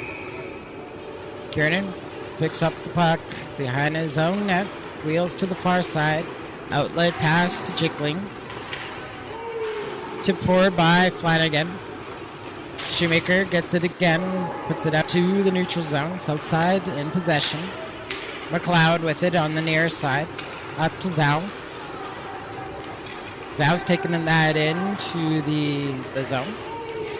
Kiernan picks up the puck behind his own net, wheels to the far side. Outlet pass to Jiggling. Tip forward by Flanagan. Shoemaker gets it again, puts it up to the neutral zone. South side in possession. McLeod with it on the near side. Up to Zhao. Zhao's taking that into the zone.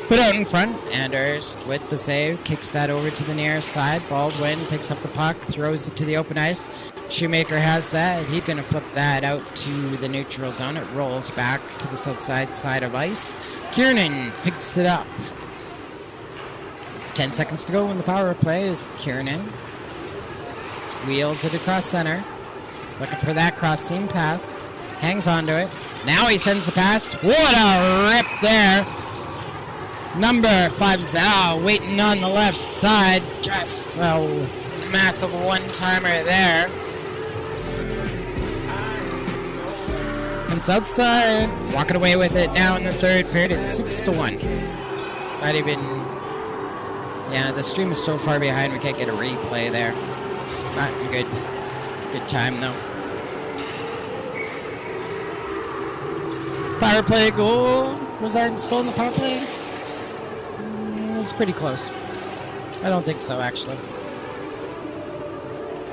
Put out in front. Anders with the save. Kicks that over to the near side. Baldwin picks up the puck. Throws it to the open ice. Shoemaker has that. He's going to flip that out to the neutral zone. It rolls back to the south side of ice. Kiernan picks it up. 10 seconds to go in the power play is Kiernan. Wheels it across center. Looking for that cross seam pass. Hangs onto it. Now he sends the pass. What a rip there. Number 5 Zhao waiting on the left side. Just a massive one-timer there. And south side walking away with it now in the third period. It's 6-1. Not even... Yeah, the stream is so far behind we can't get a replay there. Not a good time though. Power play goal. Was that still in the power play? It was pretty close. I don't think so, actually.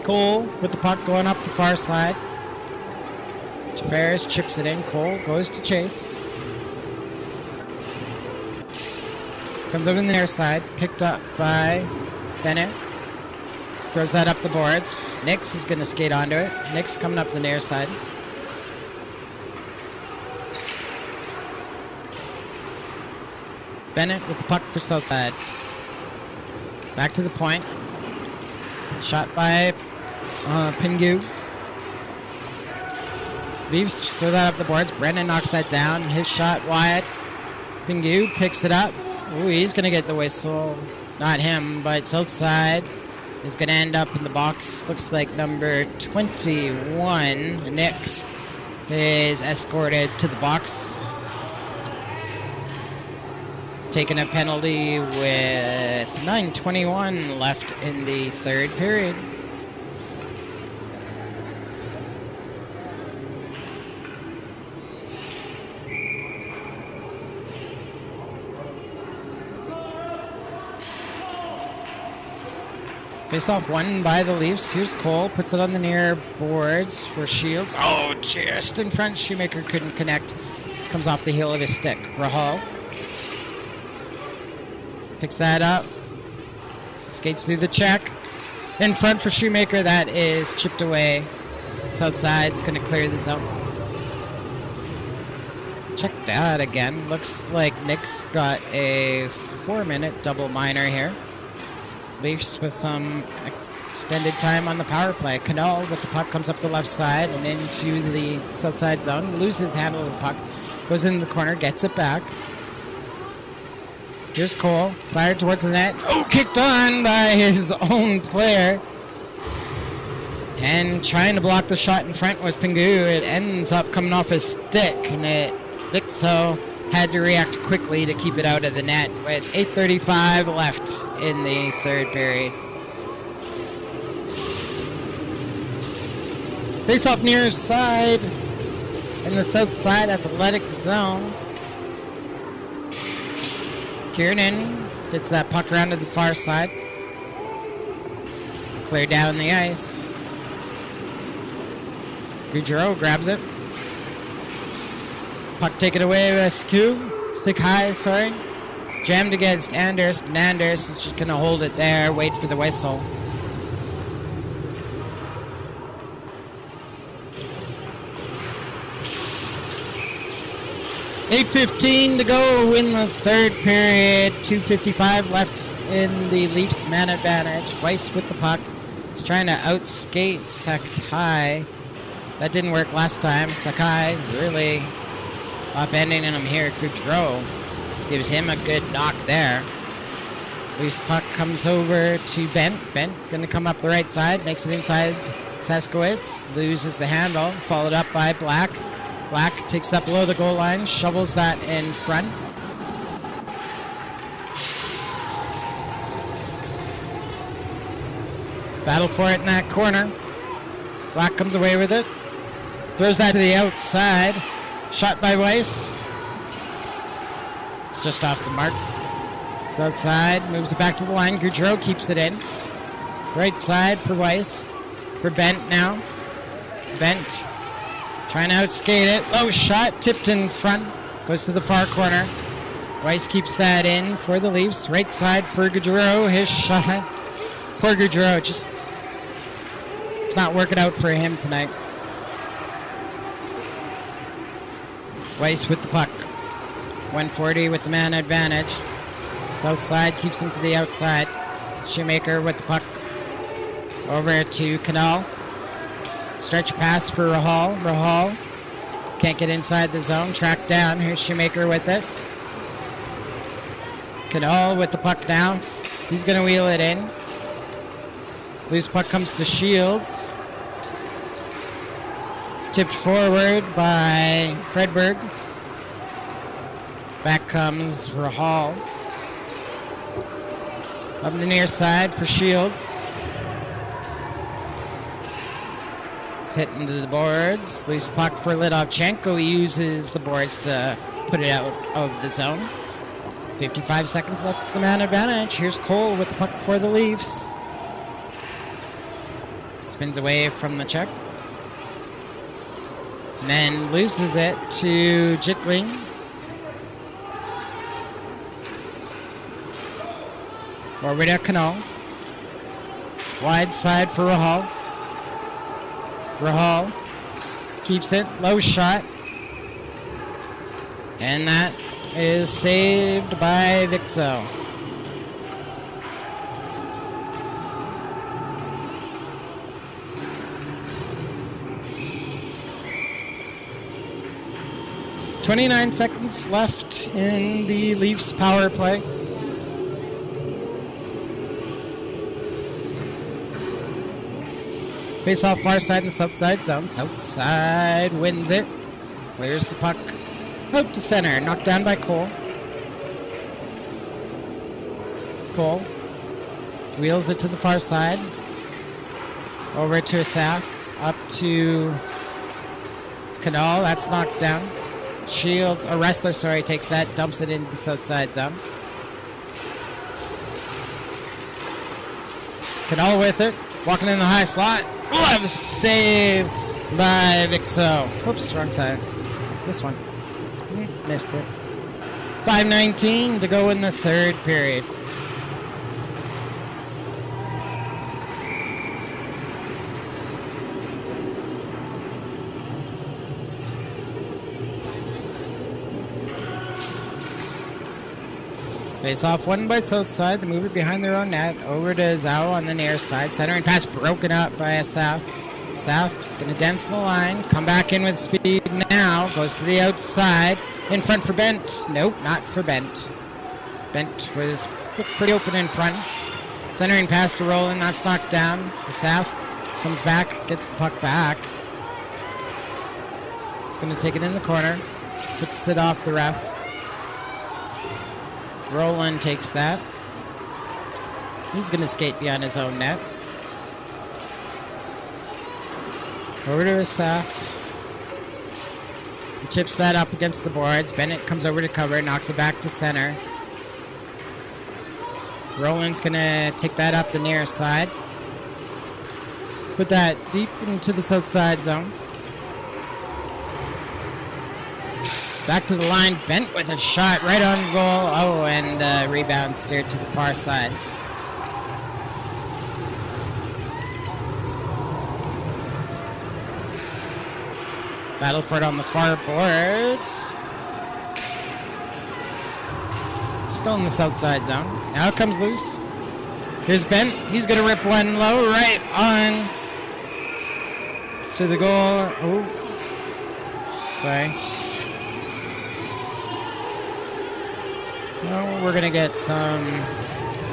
Cole with the puck going up the far side. Ferris chips it in. Cole goes to chase. Comes over the near side. Picked up by Bennett. Throws that up the boards. Nix is going to skate onto it. Nix coming up the near side. Bennett with the puck for south side. Back to the point. Shot by Pingu. Leaves, throw that up the boards. Brendan knocks that down. His shot wide. Pingu picks it up. Ooh, he's going to get the whistle. Not him, but south side is going to end up in the box. Looks like number 21, Nix, is escorted to the box. Taking a penalty with 9:21 left in the third period. Face-off won by the Leafs. Here's Cole. Puts it on the near boards for Shields. Oh, just in front. Shoemaker couldn't connect. Comes off the heel of his stick. Rahal picks that up. Skates through the check. In front for Shoemaker. That is chipped away. South side's going to clear the zone. Check that again. Looks like Nick's got a 4-minute double minor here. Leafs with some extended time on the power play. Canal with the puck comes up the left side and into the south side zone. Loses handle of the puck. Goes in the corner, gets it back. Here's Cole. Fired towards the net. Oh, kicked on by his own player. And trying to block the shot in front was Pingu. It ends up coming off his stick. And Vixo had to react quickly to keep it out of the net with 8:35 left in the third period. Face off near side in the south side athletic zone. Kiernan gets that puck around to the far side. Clear down the ice. Goudreau grabs it. Puck taken away by Sakai, sorry. Jammed against Anders, and Anders is just going to hold it there, wait for the whistle. .8:15 to go in the third period. 2:55 left in the Leafs man advantage. Weiss with the puck. He's trying to outskate Sakai. That didn't work last time. Sakai really upending him here. Goudreau gives him a good knock there. Loose puck comes over to Bent. Bent going to come up the right side. Makes it inside Seskowitz loses the handle, followed up by Black. Black takes that below the goal line, shovels that in front. Battle for it in that corner. Black comes away with it. Throws that to the outside. Shot by Weiss. Just off the mark. It's outside, moves it back to the line. Goudreau keeps it in. Right side for Weiss. For Bent now. Bent trying to outskate it. Low shot, tipped in front. Goes to the far corner. Weiss keeps that in for the Leafs. Right side for Goudreau. His shot. Poor Goudreau, it's not working out for him tonight. Weiss with the puck. 140 with the man advantage. South side keeps him to the outside. Shoemaker with the puck. Over to Canal. Stretch pass for Rahal. Rahal can't get inside the zone. Tracked down. Here's Shoemaker with it. Canal with the puck now. He's going to wheel it in. Loose puck comes to Shields. Tipped forward by Fredberg. Back comes Rahal. Up the near side for Shields. It's hit into the boards. Loose puck for Lidovchenko. He uses the boards to put it out of the zone. 55 seconds left for the man advantage. Here's Cole with the puck for the Leafs. Spins away from the check. And then loses it to Jickling. Over to Canal. Wide side for Rahal. Rahal keeps it. Low shot. And that is saved by Vixo. .29 seconds left in the Leafs power play. Face off far side in the south side zone. South side wins it. Clears the puck out to center. Knocked down by Cole. Cole wheels it to the far side. Over to Asaf. Up to Canal. That's knocked down. Shields, a wrestler, sorry, takes that, dumps it into the south side zone. Canal with it. Walking in the high slot. Glove save by Vixo. Oops, wrong side. This one. Missed it. 5:19 to go in the third period. Face off one by south side. The mover behind their own net. Over to Zhao on the near side. Centering pass broken up by Asaf. Asaf going to dance the line. Come back in with speed now. Goes to the outside. In front for Bent. Nope, not for Bent. Bent was pretty open in front. Centering pass to Roland. That's knocked down. Asaf comes back. Gets the puck back. It's going to take it in the corner. Puts it off the ref. Roland takes that. He's going to skate behind his own net. Over to Asaf. Chips that up against the boards. Bennett comes over to cover, knocks it back to center. Roland's going to take that up the near side. Put that deep into the south side zone. Back to the line, Bent with a shot right on goal. Oh, and the rebound steered to the far side. Battle for it on the far boards. Still in the south side zone. Now it comes loose. Here's Bent. He's going to rip one low right on to the goal. Oh, sorry. Well, we're going to get some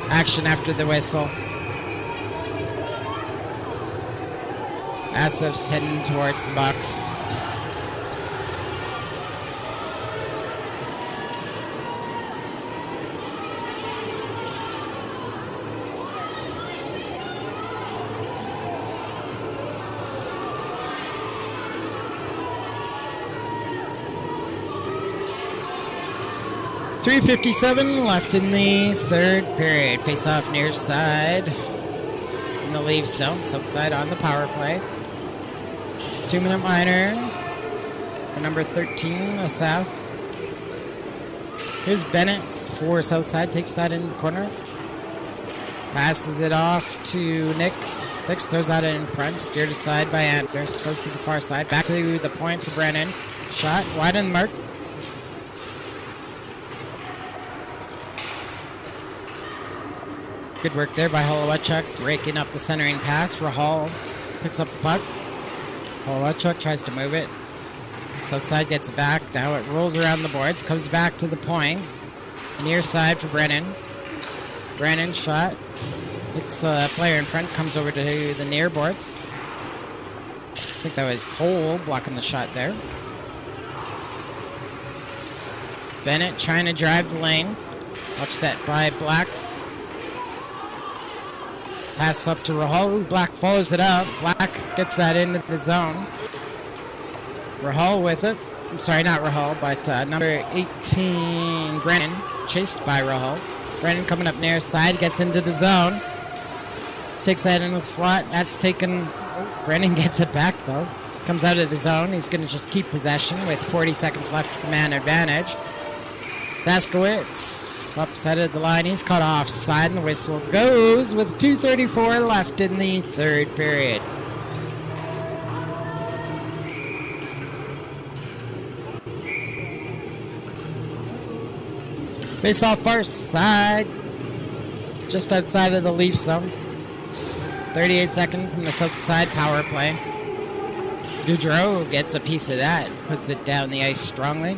action after the whistle. Asif's heading towards the box. .357 left in the third period. Face off near side in the leave zone. South side on the power play. 2-minute minor for number 13, Asaf. Here's Bennett for Southside. Takes that in the corner. Passes it off to Nix. Nix throws that in front. Steered aside by Anders. Goes to the far side. Back to the point for Brennan. Shot wide on the mark. Good work there by Holowachuk, breaking up the centering pass. Rahal picks up the puck. Holowachuk tries to move it. Southside gets it back. Now it rolls around the boards. Comes back to the point. Near side for Brennan. Brennan shot. Hits a player in front. Comes over to the near boards. I think that was Cole blocking the shot there. Bennett trying to drive the lane. Upset by Black. Pass up to Rahal. Ooh, Black follows it up. Black gets that into the zone. Rahal with it. I'm sorry, not Rahal, but number 18, Brennan, chased by Rahal. Brennan coming up near side, gets into the zone. Takes that in the slot. That's taken. Brennan gets it back, though. Comes out of the zone. He's going to just keep possession with 40 seconds left with the man advantage. Saskowitz upside of the line. He's caught offside, and the whistle goes with 2:34 left in the third period. Face off far side, just outside of the Leaf zone. 38 seconds in the south side power play. Goudreau gets a piece of that, puts it down the ice strongly.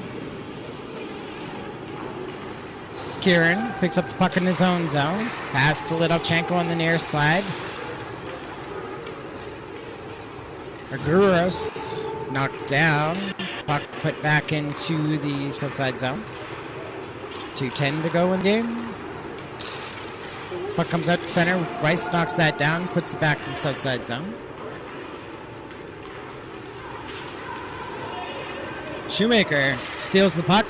Kieran picks up the puck in his own zone. Pass to Lidovchenko on the near side. Aguros knocked down. Puck put back into the south side zone. 2:10 to go in game. Puck comes out to center. Rice knocks that down, puts it back in the south side zone. Shoemaker steals the puck.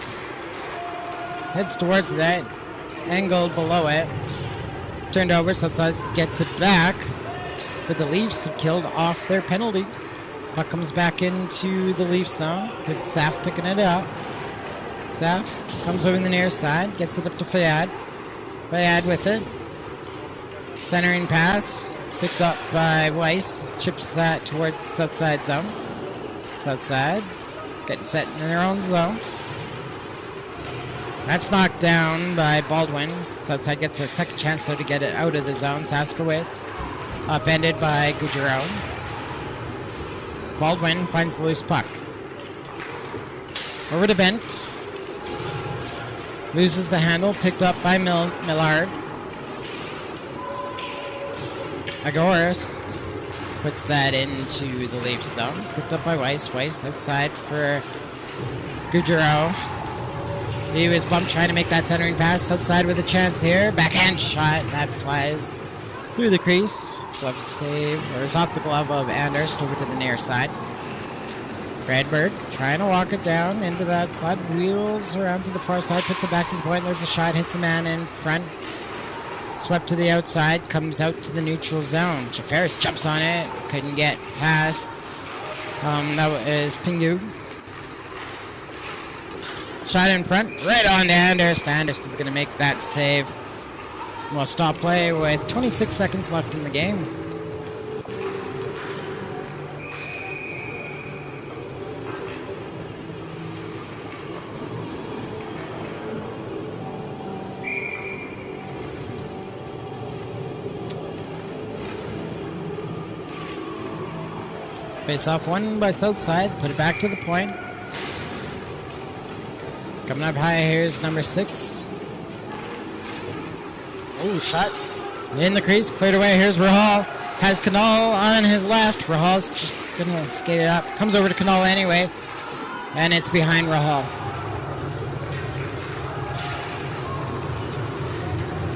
Heads towards that. Angled below it. Turned over, Southside gets it back. But the Leafs have killed off their penalty. Puck comes back into the Leaf zone. Here's Saf picking it up. Saf comes over the near side. Gets it up to Fayad. Fayad with it. Centering pass. Picked up by Weiss. Chips that towards the south side zone. South side. Getting set in their own zone. That's knocked down by Baldwin. Southside gets a second chance though to get it out of the zone. Saskowitz upended by Goudreau. Baldwin finds the loose puck. Over to Bent. Loses the handle. Picked up by Millard. Agoras puts that into the Leaf zone. Picked up by Weiss. Weiss outside for Goudreau. He was bumped trying to make that centering pass. Outside with a chance here. Backhand shot. That flies through the crease. Glove save. Or it's off the glove of Anders over to the near side. Fredberg trying to walk it down into that slot. Wheels around to the far side. Puts it back to the point. There's a shot. Hits a man in front. Swept to the outside. Comes out to the neutral zone. Jafaris jumps on it. Couldn't get past. That was Pingu. Shot in front, right on to Anders. Anders is going to make that save. We'll stop play with 26 seconds left in the game. Face off one by Southside. Put it back to the point. Coming up high, here's number 6. Oh, shot in the crease, cleared away. Here's Rahal. Has Canal on his left. Rahal's just gonna skate it up. Comes over to Canal anyway. And it's behind Rahal.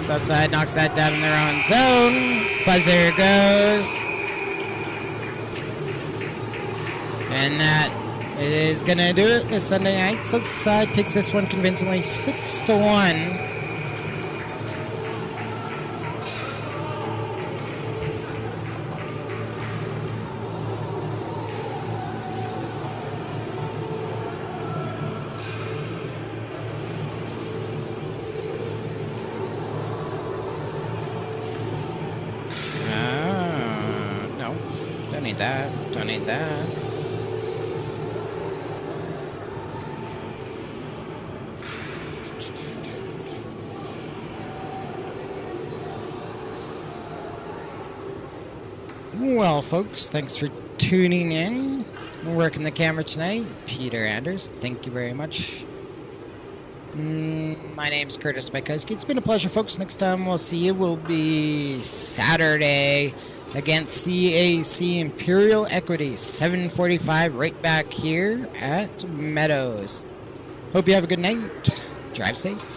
Southside knocks that down in their own zone. Buzzer goes. And that is gonna do it this Sunday night. Southside takes this one convincingly 6-1. No, don't need that. Don't need that. Well, folks, thanks for tuning in. We're working the camera tonight. Peter Anders, thank you very much. My name's Curtis Mykowski. It's been a pleasure, folks. Next time we'll see you will be Saturday against CAC Imperial Equity, 7:45, right back here at Meadows. Hope you have a good night. Drive safe.